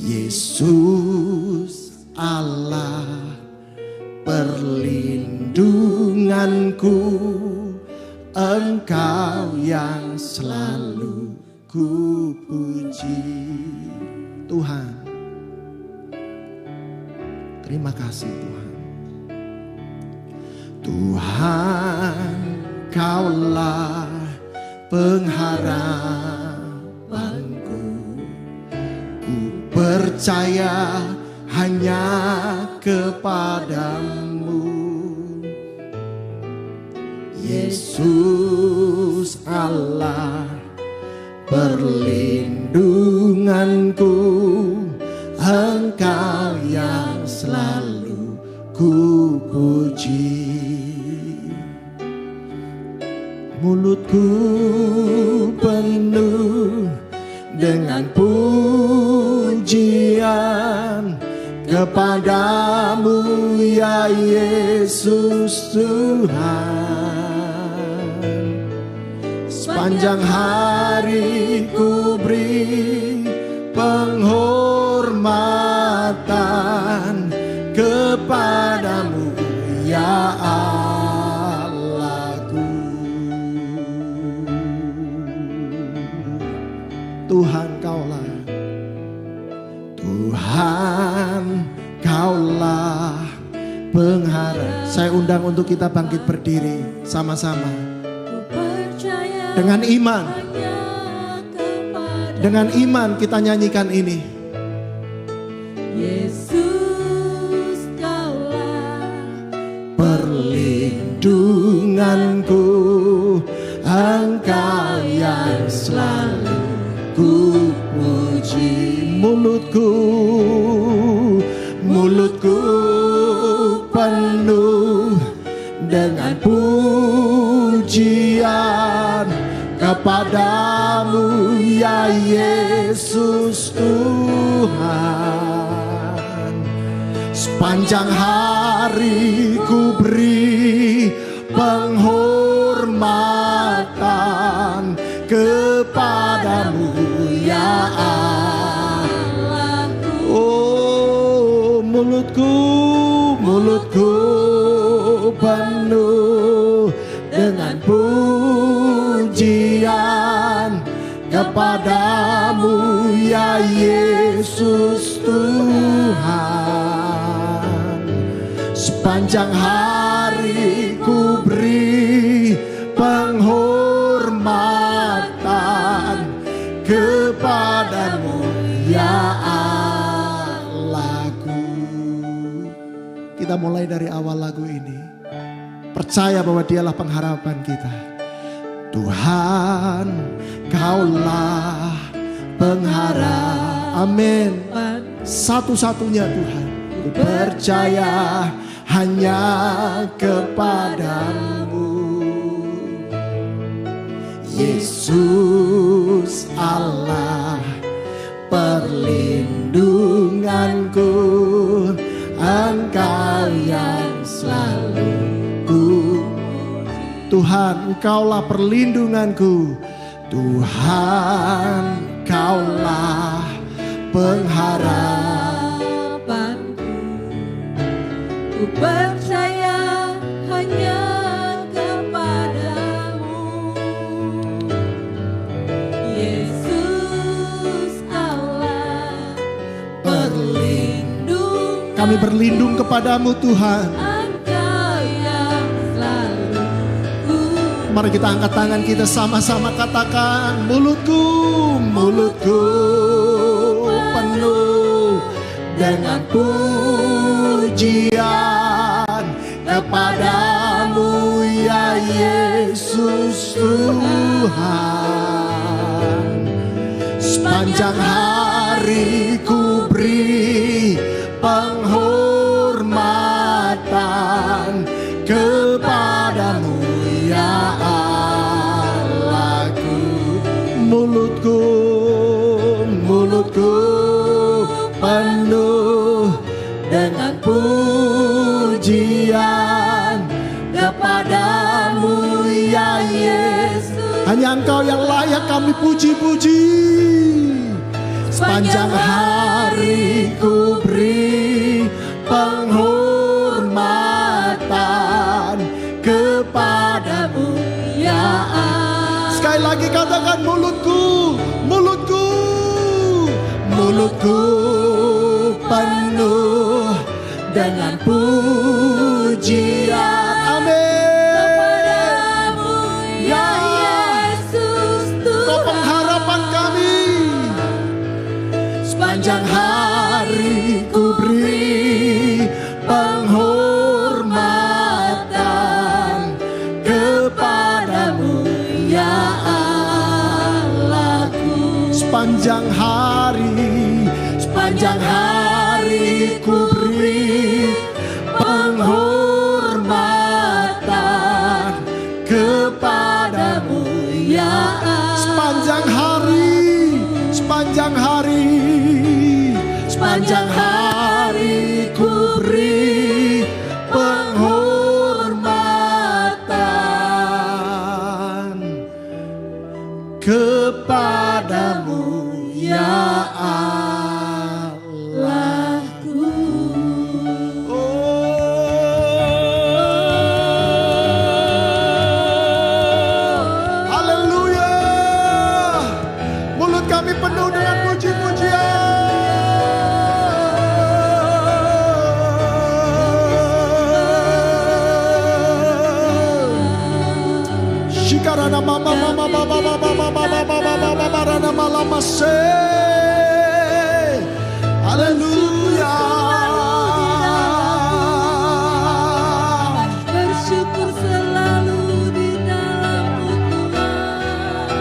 Yesus Allah perlindunganku, Engkau yang selalu ku puji. Tuhan, terima kasih Tuhan. Tuhan, Kaulah pengharapanku. Ku percaya hanya kepadamu, Yesus Allah perlindunganku, Engkau yang selalu ku puji. Mulutku penuh dengan pujian kepadamu ya Yesus Tuhan. Sepanjang hari ku beri penghormatan kepadamu ya Allahku. Tuhan Kaulah, Tuhan Kaulah pengharap. Saya undang untuk kita bangkit berdiri sama-sama dengan iman. Dengan iman kita nyanyikan ini. Yesus Kaulah perlindunganku, Engkau yang selalu ku puji. Mulutku penuh dengan pujian kepadamu ya Yesus Tuhan. Sepanjang hari ku beri penghormatan kepadamu ya Allah. Oh, mulutku penuh dengan pujian kepadamu ya Yesus Tuhan. Sepanjang hari ku beri penghormatan kepadamu ya Allahku. Kita mulai dari awal lagu ini, percaya bahwa Dialah pengharapan kita. Tuhan, Kaulah pengharap. Amin. Satu-satunya Tuhan. Ku percaya hanya kepadamu. Yesus Allah perlindunganku, Engkau yang selalu ku. Tuhan, Engkaulah perlindunganku. Tuhan, Kaulah pengharapanku. Ku percaya hanya kepadamu. Yesus Allah perlindung. Kami berlindung kepadamu Tuhan. Engkau yang selalu ku. Mari kita angkat tangan kita sama-sama katakan. Mulutku penuh dengan pujian kepadamu ya Yesus Tuhan. Sepanjang hari ku beri penghormatan kepadamu ya Allahku. Mulutku penuh dengan pujian kepadamu ya Yesus. Hanya Engkau yang layak kami puji-puji. Sepanjang hari ku beri penghormatan kepadamu ya Allah. Sekali lagi katakan mulutku penuh dengan pujian. Amin. Ya Yesus Tuhan. Kau pengharapan kami. Sepanjang hari ku beri penghormatan kepadamu Shalamase. Haleluya. Bersyukur selalu di dalam-Mu Tuhan.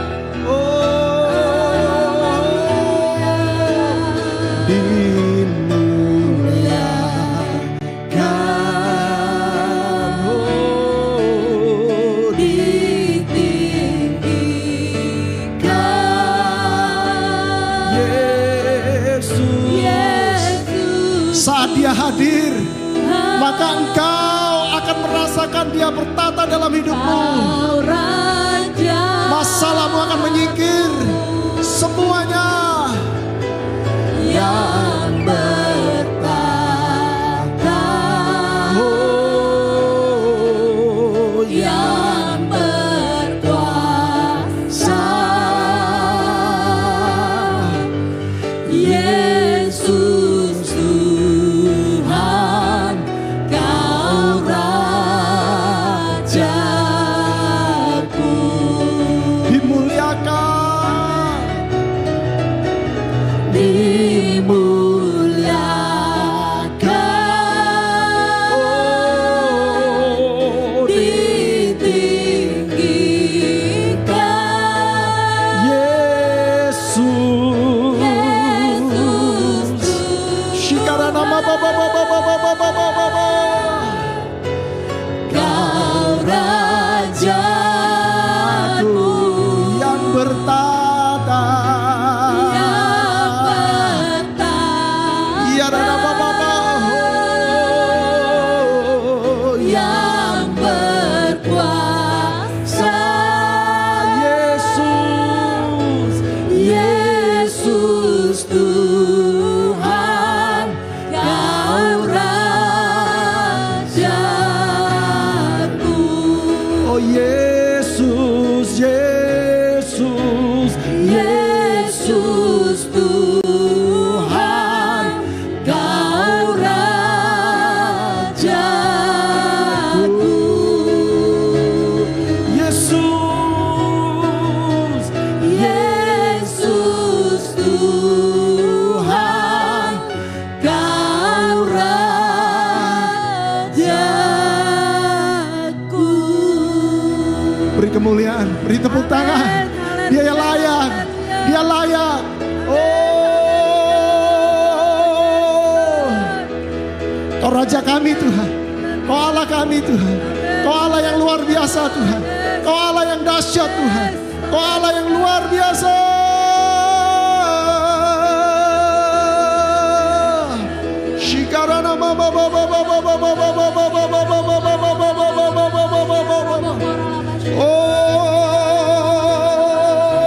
Dimuliakan, Ditinggikan. Yesus. Saat Dia hadir, maka engkau akan merasakan Dia bertata dalam hidupmu. Kau Raja Masalahmu akan menyingkir semuanya. yang bertata, yang berkuasa. Yesus Tuhan, Kau Rajaku. Dimuliakan, Dimuliakan, ditinggikan. Yesus. Shikarana Kau Rajaku yang bertata. yang berkuasa. Yesus Tuhan, Kau Rajaku. Oh Yesus, Yesus, Yesus Tuhan, Kau Rajaku. Yesus, Yesus Tuhan, Kau Rajaku. beri kemuliaan, beri tepuk tangan. Dia yang layak, Dia layak. Oh, Kau Raja kami Tuhan, Kau Allah kami Tuhan, Kau Allah yang luar biasa Tuhan, Kau Allah yang dahsyat Tuhan, Kau Allah yang luar biasa. Shikarana mama baba baba baba baba baba baba baba.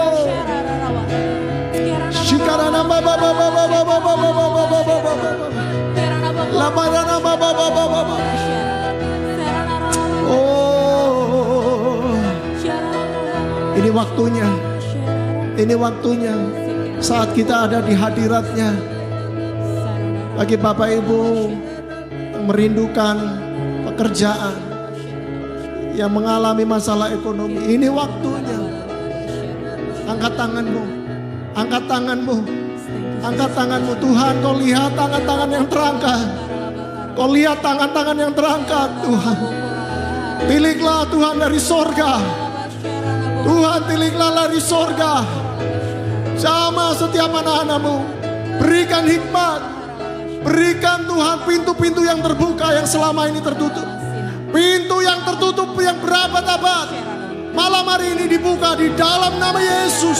Oh, Shikarana baba baba baba baba baba baba. Lamarana baba baba baba. Oh, ini waktunya saat kita ada di hadiratnya. Bagi Bapak Ibu yang merindukan pekerjaan, yang mengalami masalah ekonomi, ini waktunya. Angkat tanganmu, angkat tanganmu, angkat tanganmu. Tuhan, Kau lihat tangan-tangan yang terangkat. Kau lihat tangan-tangan yang terangkat, Tuhan. Tiliklah Tuhan dari sorga. Tuhan, tiliklah dari sorga. Sama setiap anak-anak-Mu. Berikan hikmat. Berikan Tuhan pintu-pintu yang terbuka yang selama ini tertutup. Pintu yang tertutup yang berabad-abad, malam hari ini dibuka di dalam nama Yesus.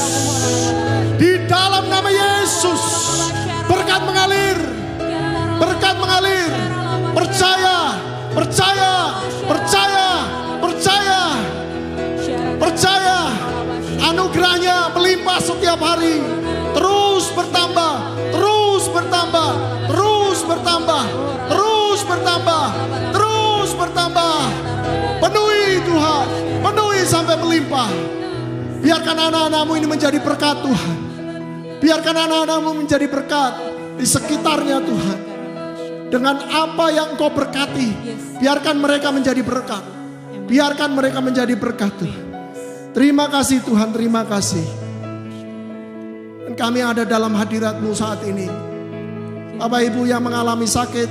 Di dalam nama Yesus. Berkat mengalir. Berkat mengalir. Percaya. Percaya. Percaya. Percaya. Percaya. Anugerahnya melimpah setiap hari. Terus bertambah. Terus bertambah. Terus bertambah. Terus bertambah. Terus bertambah. Penuhi Tuhan. Penuhi sampai melimpah. Biarkan anak-anak-Mu ini menjadi berkat Tuhan. Biarkan anak-anak-Mu menjadi berkat di sekitarnya Tuhan. Dengan apa yang Engkau berkati, biarkan mereka menjadi berkat. Biarkan mereka menjadi berkat Tuhan. Terima kasih Tuhan, terima kasih. kami ada dalam hadirat-Mu saat ini. Bapak Ibu yang mengalami sakit,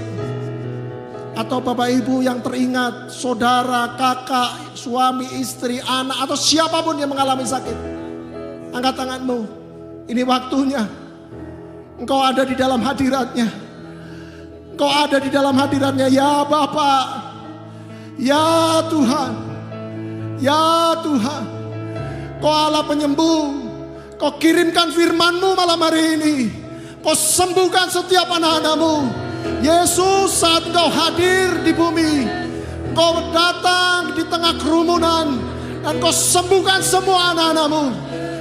atau Bapak Ibu yang teringat saudara, kakak, suami, istri, anak, atau siapapun yang mengalami sakit, angkat tanganmu. Ini waktunya Engkau ada di dalam hadirat-Nya. Engkau ada di dalam hadirat-Nya. Ya Bapa, ya Tuhan, ya Tuhan, Kau Allah penyembuh. Kau kirimkan firman-Mu malam hari ini. Kau sembuhkan setiap anak-anak-Mu. Yesus, saat Engkau hadir di bumi, Engkau datang di tengah kerumunan dan Kau sembuhkan semua anak-anak-Mu.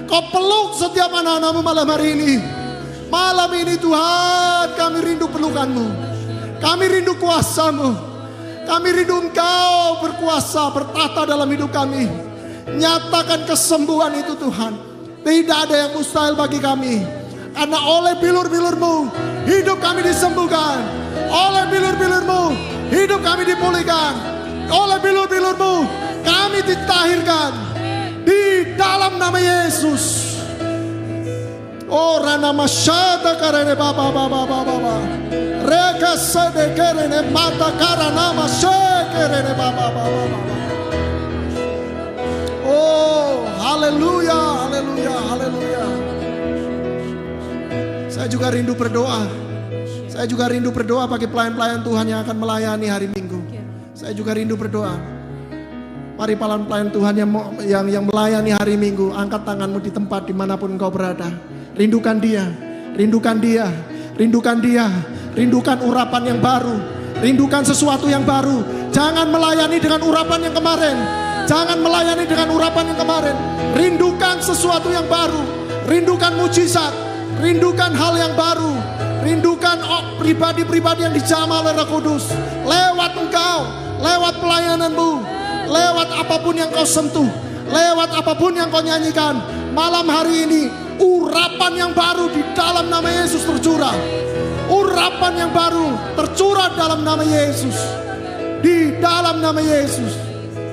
Kau peluk setiap anak-anak-Mu malam hari ini. Malam ini Tuhan, kami rindu pelukan-Mu. Kami rindu kuasa-Mu. Kami rindu Engkau berkuasa, bertata dalam hidup kami. Nyatakan kesembuhan itu Tuhan. Tidak ada yang mustahil bagi kami. Karena oleh bilur-bilur-Mu, hidup kami disembuhkan. Oleh bilur-bilur-Mu, hidup kami dipulihkan. Oleh bilur-bilur-Mu, kami ditahirkan. Di dalam nama Yesus. Oh rana masyada karene baba baba baba. Reka sede karene mata karana masye karene baba baba baba. Oh haleluya, haleluya, haleluya. Saya juga rindu berdoa. Saya juga rindu berdoa bagi pelayan-pelayan Tuhan yang akan melayani hari Minggu. Saya juga rindu berdoa. Mari pelayan-pelayan Tuhan yang melayani hari Minggu, angkat tanganmu di tempat dimanapun engkau berada. Rindukan Dia, rindukan Dia, rindukan Dia, rindukan urapan yang baru, rindukan sesuatu yang baru. Jangan melayani dengan urapan yang kemarin, jangan melayani dengan urapan yang kemarin. Rindukan sesuatu yang baru, rindukan mujizat, rindukan hal yang baru, rindukan pribadi-pribadi yang dijamah oleh Roh Kudus. Lewat engkau, lewat pelayananmu, lewat apapun yang kau sentuh, lewat apapun yang kau nyanyikan. Malam hari ini urapan yang baru di dalam nama Yesus tercurah. Urapan yang baru tercurah dalam nama Yesus. Di dalam nama Yesus.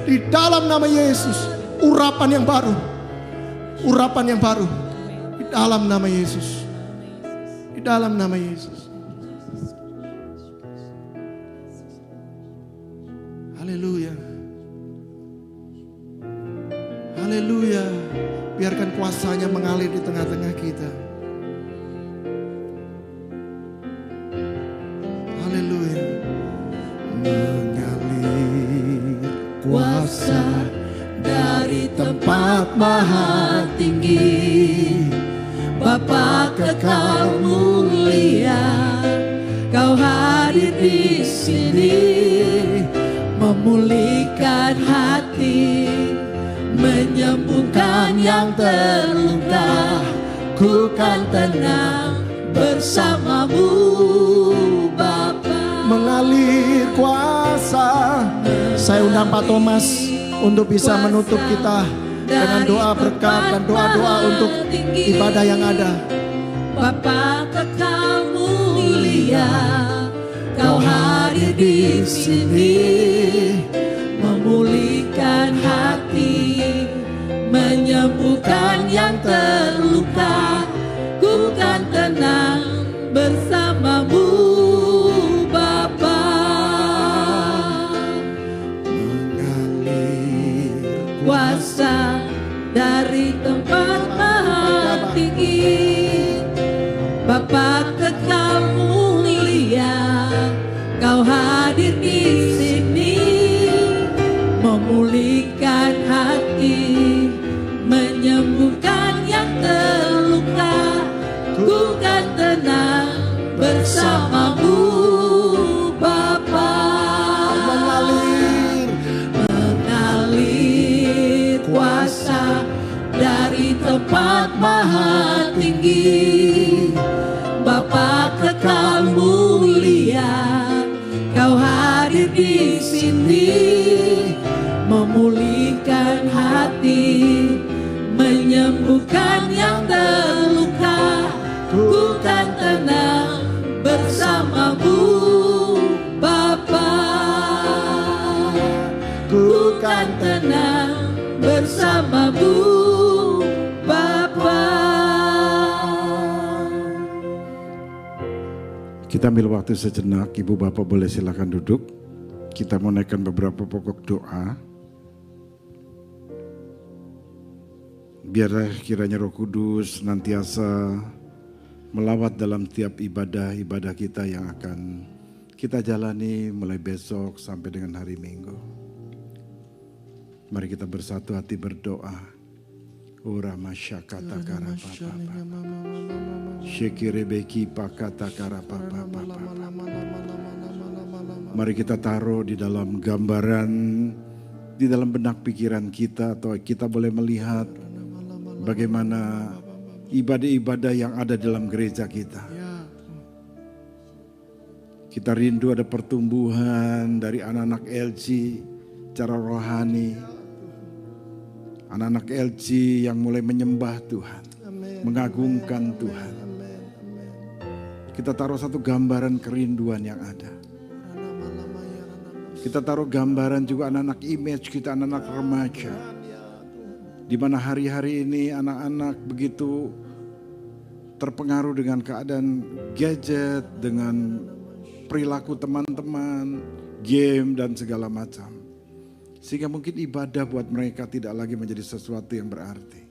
Di dalam nama Yesus. Urapan yang baru. Urapan yang baru. Di dalam nama Yesus. Di dalam nama Yesus. Haleluya. Haleluya. Biarkan kuasanya mengalir di tengah-tengah kita. Haleluya. Mengalir kuasa dari tempat maha tinggi. Bapa kekal mulia, Kau hadir di sini, memulihkan hati, menyembuhkan yang terluka. Ku kan tenang bersamamu Bapa. Mengalir kuasa. Saya undang Pak Thomas untuk bisa menutup kita dengan doa berkat dan doa-doa untuk ibadah yang ada. Bapa kekal mulia, Kau hadir di sini, memulihkan hati, menyembuhkan yang terluka. Ku kan tenang bersamamu Bapa. Mengalir kuasa dari tempat maha tinggi. Bapa kekal mulia, Kau hadir di sini, memulihkan hati, menyembuhkan yang terluka. Ku kan tenang bersamamu Bapa. Mengalir kuasa dari tempat maha tinggi. Bapa kekal mulia, Kau hadir di sini, memulihkan hati, menyembuhkan yang terluka. Ku kan tenang bersamamu Bapa. Ku kan tenang bersamamu Bapa. Kita ambil waktu sejenak, Ibu Bapak boleh silakan duduk. Kita mau naikkan beberapa pokok doa. Biarlah kiranya Roh Kudus senantiasa melawat dalam tiap ibadah-ibadah kita yang akan kita jalani mulai besok sampai dengan hari Minggu. Mari kita bersatu hati berdoa. Ora masyakata karapapa. Syekirebeki pakata karapapa. Mari kita taruh di dalam gambaran, di dalam benak pikiran kita, atau kita boleh melihat bagaimana ibadah-ibadah yang ada dalam gereja kita. Kita rindu ada pertumbuhan dari anak-anak LG secara rohani. Anak-anak LG yang mulai menyembah Tuhan, mengagungkan Tuhan. Kita taruh satu gambaran kerinduan yang ada. Kita taruh gambaran juga anak-anak image kita, anak-anak remaja. Di mana hari-hari ini anak-anak begitu terpengaruh dengan keadaan gadget, dengan perilaku teman-teman, game dan segala macam. Sehingga mungkin ibadah buat mereka tidak lagi menjadi sesuatu yang berarti.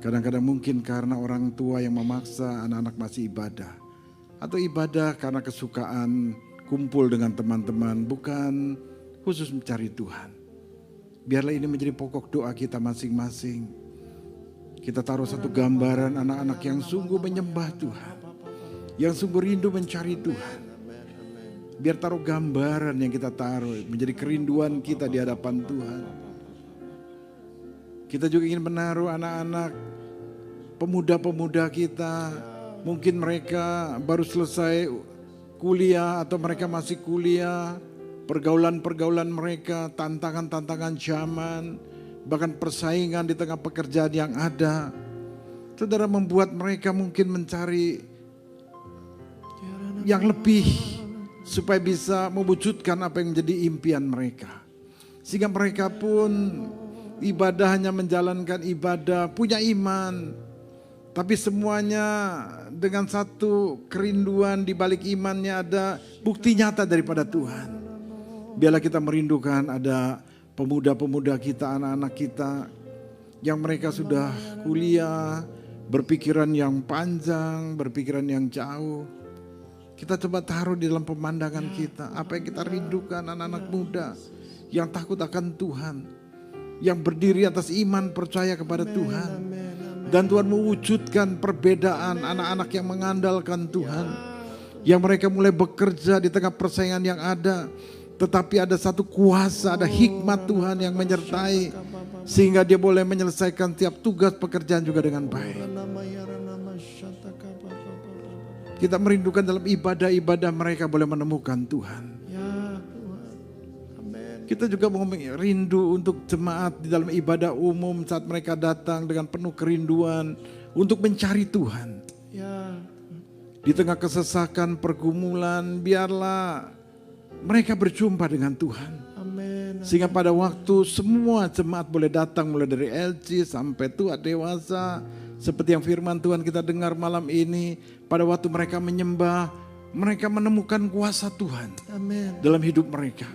Kadang-kadang mungkin karena orang tua yang memaksa anak-anak masih ibadah. Atau ibadah karena kesukaan kumpul dengan teman-teman, bukan khusus mencari Tuhan. Biarlah ini menjadi pokok doa kita masing-masing. Kita taruh satu gambaran anak-anak yang sungguh menyembah Tuhan. Yang sungguh rindu mencari Tuhan. Biar taruh gambaran yang kita taruh menjadi kerinduan kita di hadapan Tuhan. Kita juga ingin menaruh anak-anak pemuda-pemuda kita. Mungkin mereka baru selesai kuliah atau mereka masih kuliah. Pergaulan-pergaulan mereka, tantangan-tantangan zaman, bahkan persaingan di tengah pekerjaan yang ada. Saudara, membuat mereka mungkin mencari yang lebih supaya bisa mewujudkan apa yang menjadi impian mereka. Sehingga mereka pun ibadah hanya menjalankan ibadah, punya iman. Tapi semuanya dengan satu kerinduan, di balik imannya ada bukti nyata daripada Tuhan. Biarlah kita merindukan ada pemuda-pemuda kita, anak-anak kita yang mereka sudah kuliah, berpikiran yang panjang, berpikiran yang jauh. Kita coba taruh di dalam pemandangan kita, apa yang kita rindukan anak-anak muda yang takut akan Tuhan, yang berdiri atas iman percaya kepada Tuhan. Dan Tuhan mewujudkan perbedaan anak-anak yang mengandalkan Tuhan, yang mereka mulai bekerja di tengah persaingan yang ada, tetapi ada satu kuasa, ada hikmat Tuhan yang menyertai, sehingga dia boleh menyelesaikan tiap tugas pekerjaan juga dengan baik. Kita merindukan dalam ibadah-ibadah mereka boleh menemukan Tuhan. Kita juga rindu untuk jemaat di dalam ibadah umum saat mereka datang dengan penuh kerinduan untuk mencari Tuhan. Di tengah kesesakan, pergumulan, biarlah mereka berjumpa dengan Tuhan. Sehingga pada waktu semua jemaat boleh datang mulai dari LG sampai tua dewasa. Seperti yang firman Tuhan kita dengar malam ini, pada waktu mereka menyembah, mereka menemukan kuasa Tuhan dalam hidup mereka.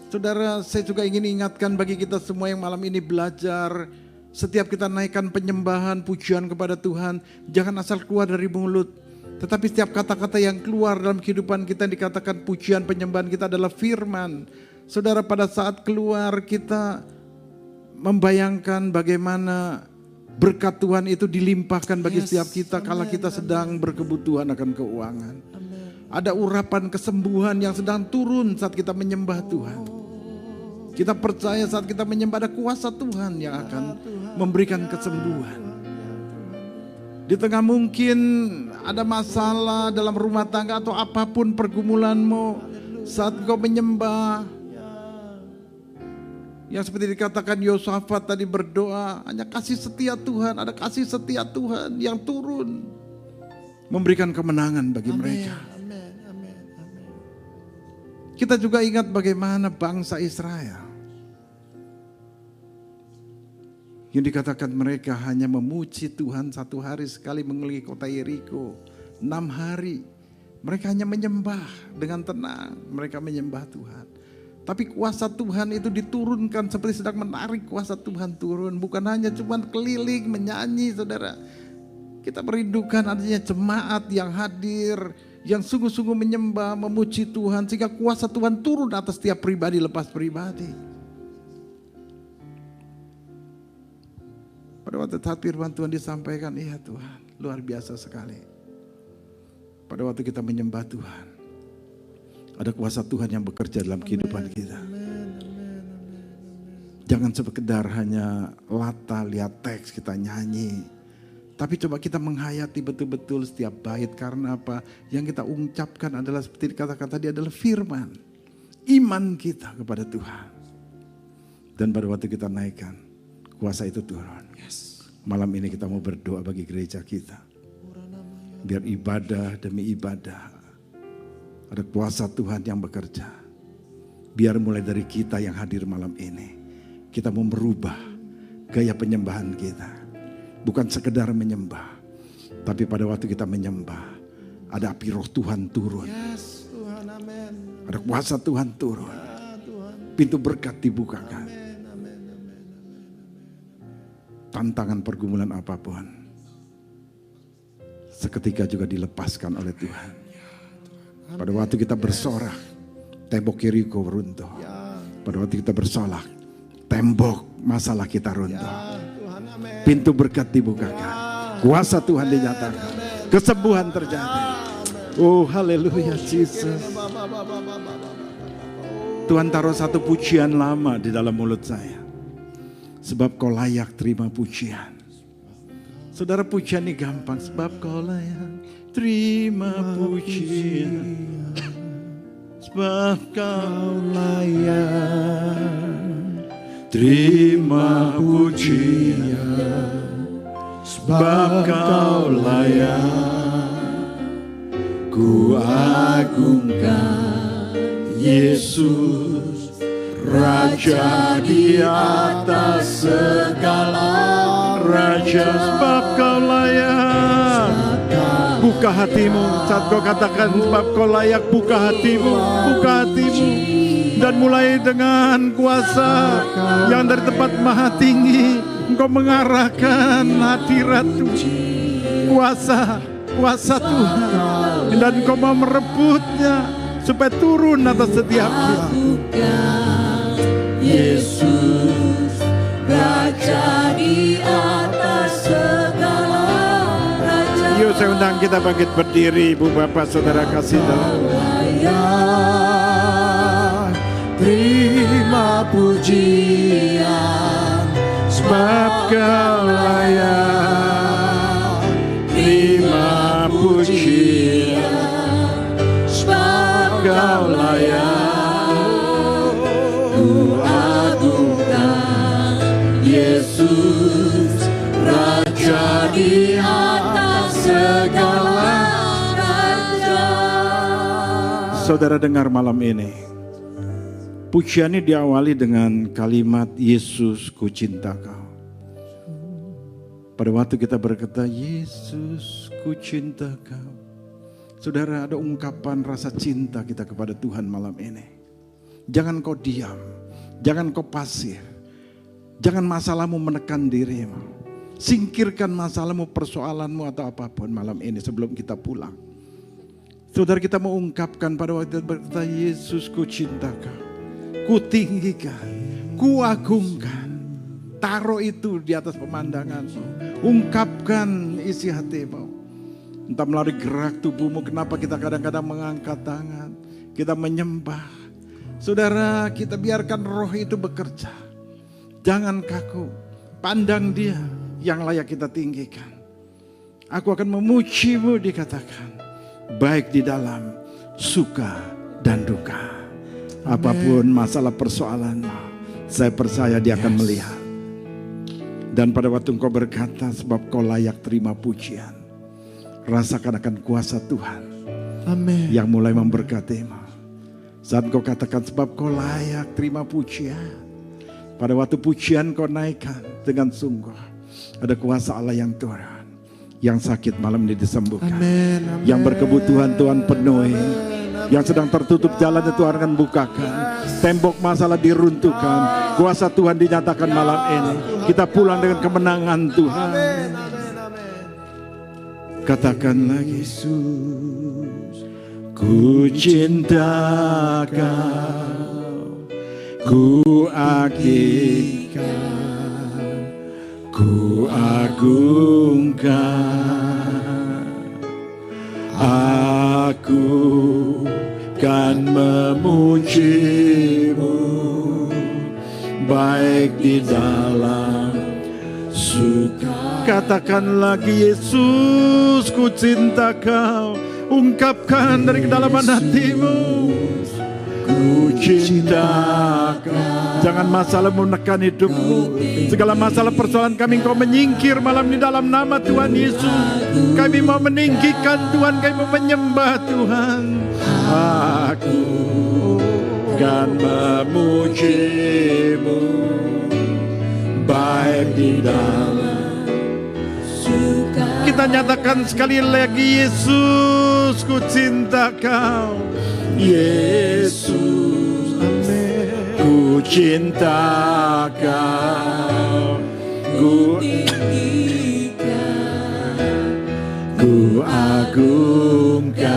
Saudara, saya juga ingin ingatkan bagi kita semua yang malam ini belajar, setiap kita naikkan penyembahan, pujian kepada Tuhan, jangan asal keluar dari mulut. Tetapi setiap kata-kata yang keluar dalam kehidupan kita dikatakan pujian penyembahan kita adalah firman. Saudara, pada saat keluar kita membayangkan bagaimana berkat Tuhan itu dilimpahkan bagi setiap kita kala kita sedang berkebutuhan akan keuangan. Ada urapan kesembuhan yang sedang turun saat kita menyembah Tuhan. Kita percaya saat kita menyembah ada kuasa Tuhan yang akan memberikan kesembuhan. Di tengah mungkin ada masalah dalam rumah tangga atau apapun pergumulanmu, saat kau menyembah, yang seperti dikatakan Yosafat tadi berdoa, hanya kasih setia Tuhan, ada kasih setia Tuhan yang turun memberikan kemenangan bagi mereka. Kita juga ingat bagaimana bangsa Israel yang dikatakan mereka hanya memuji Tuhan 1 hari sekali mengelilingi kota Yeriko, 6 hari Mereka hanya menyembah dengan tenang, mereka menyembah Tuhan. Tapi kuasa Tuhan itu diturunkan seperti sedang menarik kuasa Tuhan turun. Bukan hanya cuma keliling menyanyi, saudara. Kita merindukan adanya jemaat yang hadir, yang sungguh-sungguh menyembah, memuji Tuhan. Sehingga kuasa Tuhan turun atas setiap pribadi lepas pribadi. Pada waktu saat firman Tuhan disampaikan, iya Tuhan, luar biasa sekali. Pada waktu kita menyembah Tuhan, ada kuasa Tuhan yang bekerja dalam kehidupan kita. Jangan sekedar hanya lata lihat teks kita nyanyi. Tapi coba kita menghayati betul-betul setiap bait. Karena apa? Yang kita ucapkan adalah seperti dikatakan tadi adalah firman. Iman kita kepada Tuhan. Dan pada waktu kita naikkan, kuasa itu turun. Malam ini kita mau berdoa bagi gereja kita. Biar ibadah demi ibadah. Ada kuasa Tuhan yang bekerja. Biar mulai dari kita yang hadir malam ini. Kita mau merubah gaya penyembahan kita. Bukan sekedar menyembah. Tapi pada waktu kita menyembah. Ada api roh Tuhan turun. Yes, Tuhan, amin. Ada kuasa Tuhan turun. Ya, Tuhan. Pintu berkat dibukakan. Amin. Tantangan pergumulan apapun. Seketika juga dilepaskan oleh Tuhan. Pada waktu kita bersorak, tembok Yeriko runtuh. Pada waktu kita bersorak, tembok masalah kita runtuh. Pintu berkat dibukakan. Kuasa Tuhan dinyatakan. Kesembuhan terjadi. Oh haleluya Jesus. Tuhan taruh satu pujian lama di dalam mulut saya. Sebab kau layak terima pujian. Saudara, pujian ini gampang. Sebab kau layak terima pujian. Sebab kau layak terima pujian. Sebab kau layak ku agungkan Yesus. Raja di atas segala raja. Sebab kau layak. Buka hatimu saat kau katakan sebab kau layak. Buka hatimu, buka hatimu. Dan mulai dengan kuasa yang dari tempat maha tinggi, engkau mengarahkan hadirat Tuhan. Kuasa Tuhan. Dan engkau mau merebutnya supaya turun atas setiap kita. Yesus, Raja di atas segala raja. Yuk saya undang kita bangkit berdiri, Ibu Bapak Saudara kasih dalam. Terima pujian, Sebab kau layak terima pujian. Sebab kau layak ku agungkan Yesus, Raja di atas segala raja. Saudara dengar malam ini, pujian ini diawali dengan kalimat Yesus ku cinta kau. Pada waktu kita berkata Yesus ku cinta kau, saudara, ada ungkapan rasa cinta kita kepada Tuhan malam ini. Jangan kau diam, jangan kau pasif, jangan masalahmu menekan dirimu. Singkirkan masalahmu, persoalanmu atau apapun malam ini sebelum kita pulang. Saudara, kita mau ungkapkan pada waktu kita berkata Yesus ku cinta kau, ku tinggikan, ku agungkan. Taruh itu di atas pemandanganmu. Ungkapkan isi hatimu. Entah melalui gerak tubuhmu, kenapa kita kadang-kadang mengangkat tangan, kita menyembah. Saudara, kita biarkan roh itu bekerja. Jangan kaku, pandang dia yang layak kita tinggikan. Aku akan memujimu dikatakan, baik di dalam suka dan duka. Apapun masalah persoalanmu, saya percaya dia akan melihat. Dan pada waktu engkau berkata sebab kau layak terima pujian, rasakan akan kuasa Tuhan. amin. Yang mulai memberkatimu. Saat kau katakan sebab kau layak terima pujian, pada waktu pujian kau naikkan dengan sungguh, ada kuasa Allah yang turun. Yang sakit malam ini disembuhkan. Amin, amin. Yang berkebutuhan Tuhan penuhi. Yang sedang tertutup jalannya Tuhan akan bukakan. Tembok masalah diruntuhkan. Kuasa Tuhan dinyatakan malam ini. Kita pulang dengan kemenangan Tuhan. Katakan lagi, Yesus, ku cinta Kau, ku agungkan, ku agungkan. Aku kan memuji-Mu, baik di dalam suka. Katakan lagi, Yesus, ku cinta Kau. Ungkapkan dari kedalaman hatimu, ku cinta Kau. Jangan masalah menekan hidupmu. Segala masalah persoalan kami Engkau menyingkir malam di dalam nama Tuhan Yesus. Kami mau meninggikan Tuhan, kami mau menyembah Tuhan. Aku kan memuji-Mu, baik di dalam suka. Kita nyatakan sekali lagi, Yesus, ku cinta Kau. Yesus, amin. Ku cinta Kau, ku tinggikan, ku agungkan.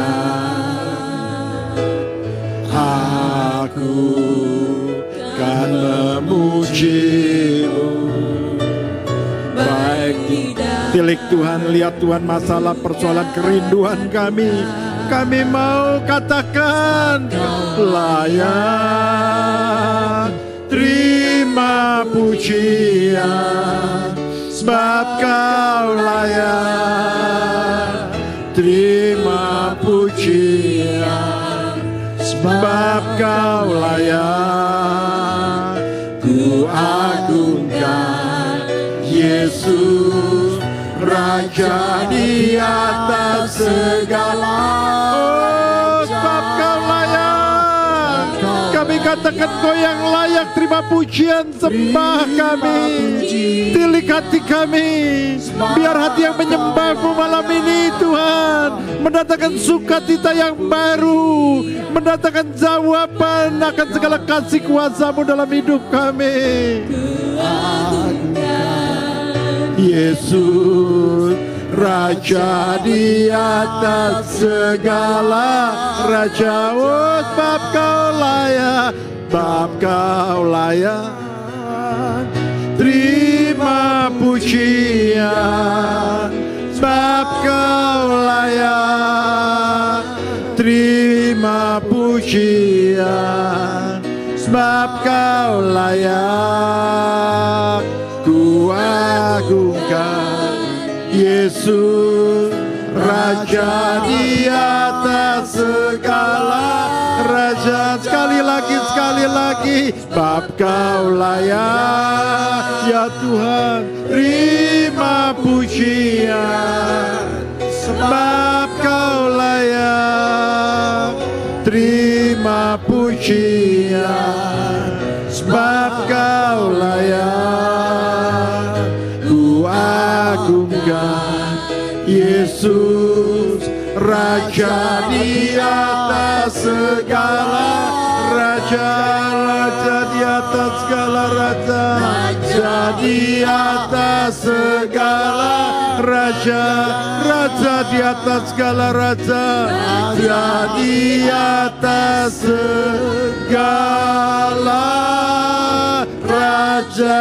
Aku kan memuji-Mu, baik di dalam. Tilik Tuhan, lihat Tuhan masalah persoalan kerinduan kami. Kami mau katakan Kau layak terima pujian, sebab Kau layak terima pujian, sebab Kau layak ku agungkan. Yesus, Raja di atas segala. Oh, sebab Kau layak. Kami katakan Kau yang layak terima pujian, sembah kami. Tilik hati kami, biar hati yang menyembah-Mu malam ini Tuhan mendatangkan sukacita yang baru, mendatangkan jawaban akan segala kasih kuasa-Mu dalam hidup kami. Yesus, Raja di atas segala raja. Oh, sebab Kau layak, sebab Kau layak terima pujian, sebab Kau layak terima pujian, sebab Kau layak ku agungkan. Yesus, Raja di atas segala raja. Sekali lagi, sebab Kau layak, ya Tuhan, terima pujian, sebab Kau layak terima pujian, sebab Kau layak ku agungkan. Yesus, Raja di atas segala raja, Raja di atas segala raja, Raja di atas segala raja, Raja di atas segala raja, Raja di atas segala raja.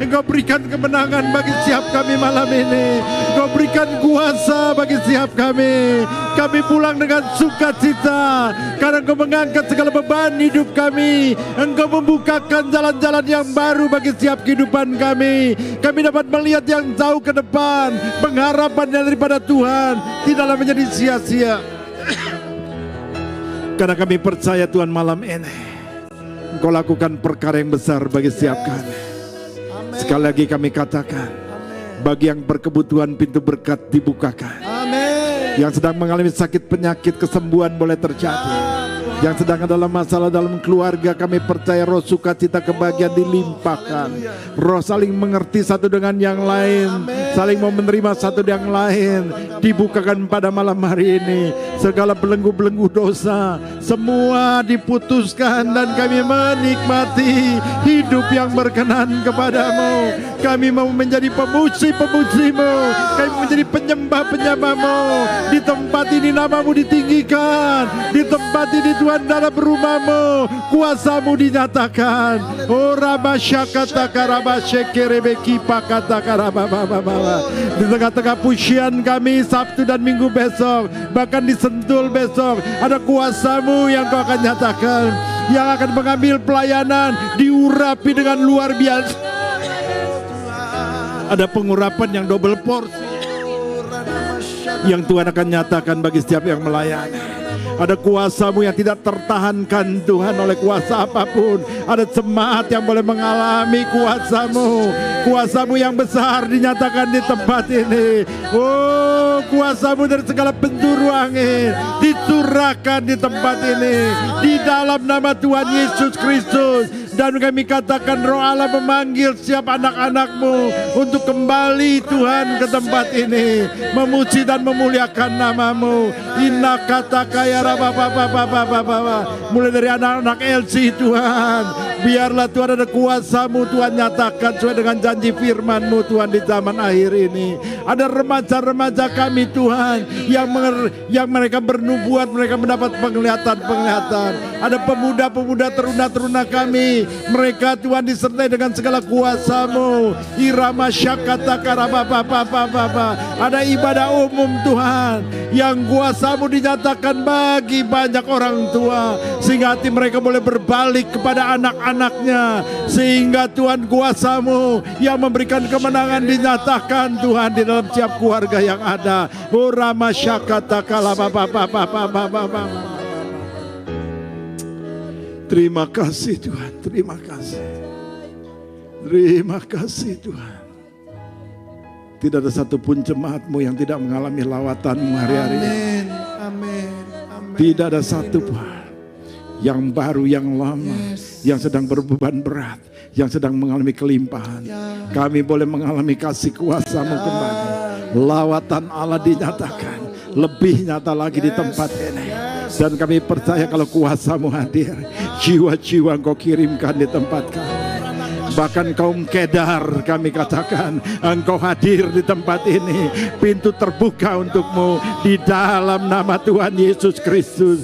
Engkau berikan kemenangan bagi setiap kami malam ini. Engkau berikan kuasa bagi setiap kami. Kami pulang dengan sukacita karena Engkau mengangkat segala beban hidup kami. Engkau membukakan jalan-jalan yang baru bagi setiap kehidupan kami. Kami dapat melihat yang jauh ke depan. Pengharapan daripada Tuhan tidaklah menjadi sia-sia. Karena kami percaya Tuhan malam ini Engkau lakukan perkara yang besar bagi setiap kami. Sekali lagi kami katakan, bagi yang berkebutuhan pintu berkat dibukakan. Amin. Yang sedang mengalami sakit penyakit, kesembuhan boleh terjadi. Yang sedang dalam masalah dalam keluarga, kami percaya roh sukacita kebahagiaan dilimpahkan. Roh saling mengerti satu dengan yang lain, saling mau menerima satu yang lain, dibukakan pada malam hari ini. Segala belenggu-belenggu dosa semua diputuskan, dan kami menikmati hidup yang berkenan kepadamu. Kami mau menjadi pemuji-pemujimu, kami menjadi penyembah-penyembahmu. Di tempat ini namamu ditinggikan, di tempat ini Tuhan dalam rumahmu kuasamu dinyatakan. Ora masyakata karabashekerebeki pakata karababababa. Di tengah-tengah pujian kami Sabtu dan Minggu besok, bahkan di Sentul besok, ada kuasamu yang kau akan nyatakan, yang akan mengambil pelayanan diurapi dengan luar biasa. Ada pengurapan yang double porsi yang Tuhan akan nyatakan bagi setiap yang melayani. Ada kuasamu yang tidak tertahankan Tuhan oleh kuasa apapun. Ada jemaat yang boleh mengalami kuasamu. Kuasamu yang besar dinyatakan di tempat ini. Oh, kuasamu dari segala penjuru angin dicurahkan di tempat ini, di dalam nama Tuhan Yesus Kristus. Dan kami katakan roh Allah memanggil setiap anak-anak-Mu untuk kembali Tuhan ke tempat ini, memuji dan memuliakan nama-Mu. Inna kata kaya mulai dari anak-anak LC Tuhan, biarlah Tuhan ada kuasa-Mu Tuhan nyatakan sesuai dengan janji firman-Mu Tuhan di zaman akhir ini. Ada remaja-remaja kami Tuhan yang mereka bernubuat, mereka mendapat penglihatan. Ada pemuda-pemuda teruna-teruna kami, mereka Tuhan disertai dengan segala kuasa-Mu. Irama syakata karabababababa. Ada ibadah umum Tuhan yang kuasa-Mu dinyatakan bagi banyak orang tua, sehingga hati mereka boleh berbalik kepada anak-anaknya, sehingga Tuhan kuasa-Mu yang memberikan kemenangan dinyatakan Tuhan di dalam setiap keluarga yang ada. Urama syakata kalababababababa. Terima kasih Tuhan, terima kasih. Terima kasih Tuhan. Tidak ada satupun jemaat-Mu yang tidak mengalami lawatan-Mu hari-hari. Amin, amin, amin. Tidak ada satupun, yang baru, yang lama, yang sedang berbeban berat, yang sedang mengalami kelimpahan. Kami boleh mengalami kasih kuasa-Mu kembali. Lawatan Allah dinyatakan lebih nyata lagi di tempat ini. Dan kami percaya kalau kuasa-Mu hadir, jiwa-jiwa Engkau kirimkan di tempat kami. Bahkan kaum Kedar kami katakan, Engkau hadir di tempat ini. Pintu terbuka untuk-Mu di dalam nama Tuhan Yesus Kristus.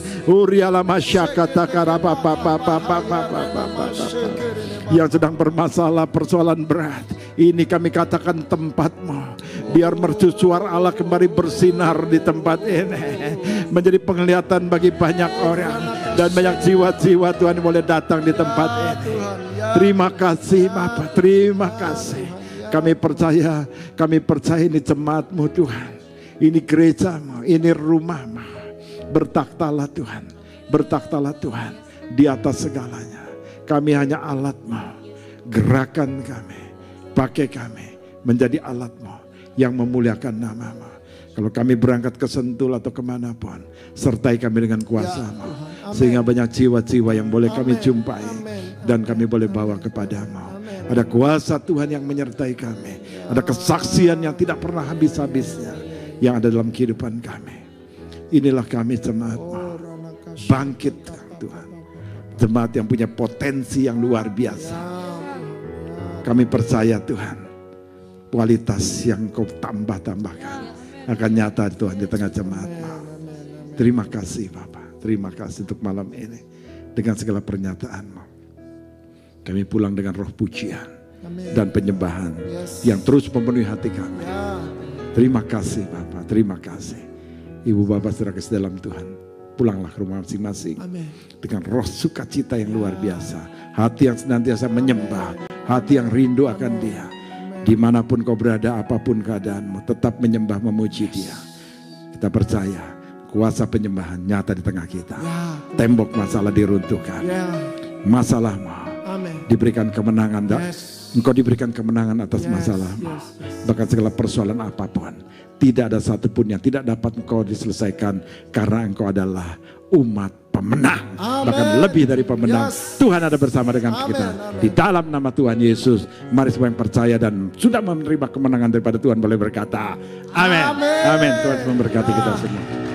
Yang sedang bermasalah persoalan berat, ini kami katakan tempat-Mu. Biar mercusuar Allah kembali bersinar di tempat ini, menjadi penglihatan bagi banyak orang, dan banyak jiwa-jiwa Tuhan boleh datang di tempat ini. Terima kasih Bapa, terima kasih. Kami percaya ini jemaat-Mu Tuhan, ini gereja-Mu, ini rumah-Mu. Bertakhtalah Tuhan, bertakhtalah Tuhan di atas segalanya. Kami hanya alat-Mu, gerakan kami, pakai kami menjadi alat-Mu yang memuliakan nama-Mu. Kalau kami berangkat ke Sentul atau kemanapun, sertai kami dengan kuasa-Mu, sehingga banyak jiwa-jiwa yang boleh kami jumpai dan kami boleh bawa kepadamu. Ada kuasa Tuhan yang menyertai kami, ada kesaksian yang tidak pernah habis-habisnya yang ada dalam kehidupan kami. Inilah kami jemaat-Mu, bangkit Tuhan, jemaat yang punya potensi yang luar biasa. Kami percaya Tuhan, kualitas yang Kau tambah-tambahkan akan nyata Tuhan di tengah jemaat-Mu. Terima kasih Bapak, terima kasih untuk malam ini. Dengan segala pernyataan-Mu, kami pulang dengan roh pujian dan penyembahan yang terus memenuhi hati kami. Terima kasih Bapak, terima kasih. Ibu Bapak saudara kasih dalam Tuhan, pulanglah ke rumah masing-masing dengan roh sukacita yang luar biasa. Hati yang senantiasa menyembah, hati yang rindu akan Dia. Dimanapun kau berada, apapun keadaanmu, tetap menyembah, memuji Dia. Kita percaya kuasa penyembahan nyata di tengah kita. Tembok masalah diruntuhkan, masalahmu diberikan kemenangan. Engkau diberikan kemenangan atas masalahmu. Bahkan segala persoalan apapun, tidak ada satupun yang tidak dapat engkau diselesaikan, karena engkau adalah umat pemenang. Amin. Bahkan lebih dari pemenang. Yes. Tuhan ada bersama dengan Amin, kita. amin. Di dalam nama Tuhan Yesus, mari semua yang percaya dan sudah menerima kemenangan daripada Tuhan boleh berkata, amin. Amin. Amin. Tuhan memberkati kita semua.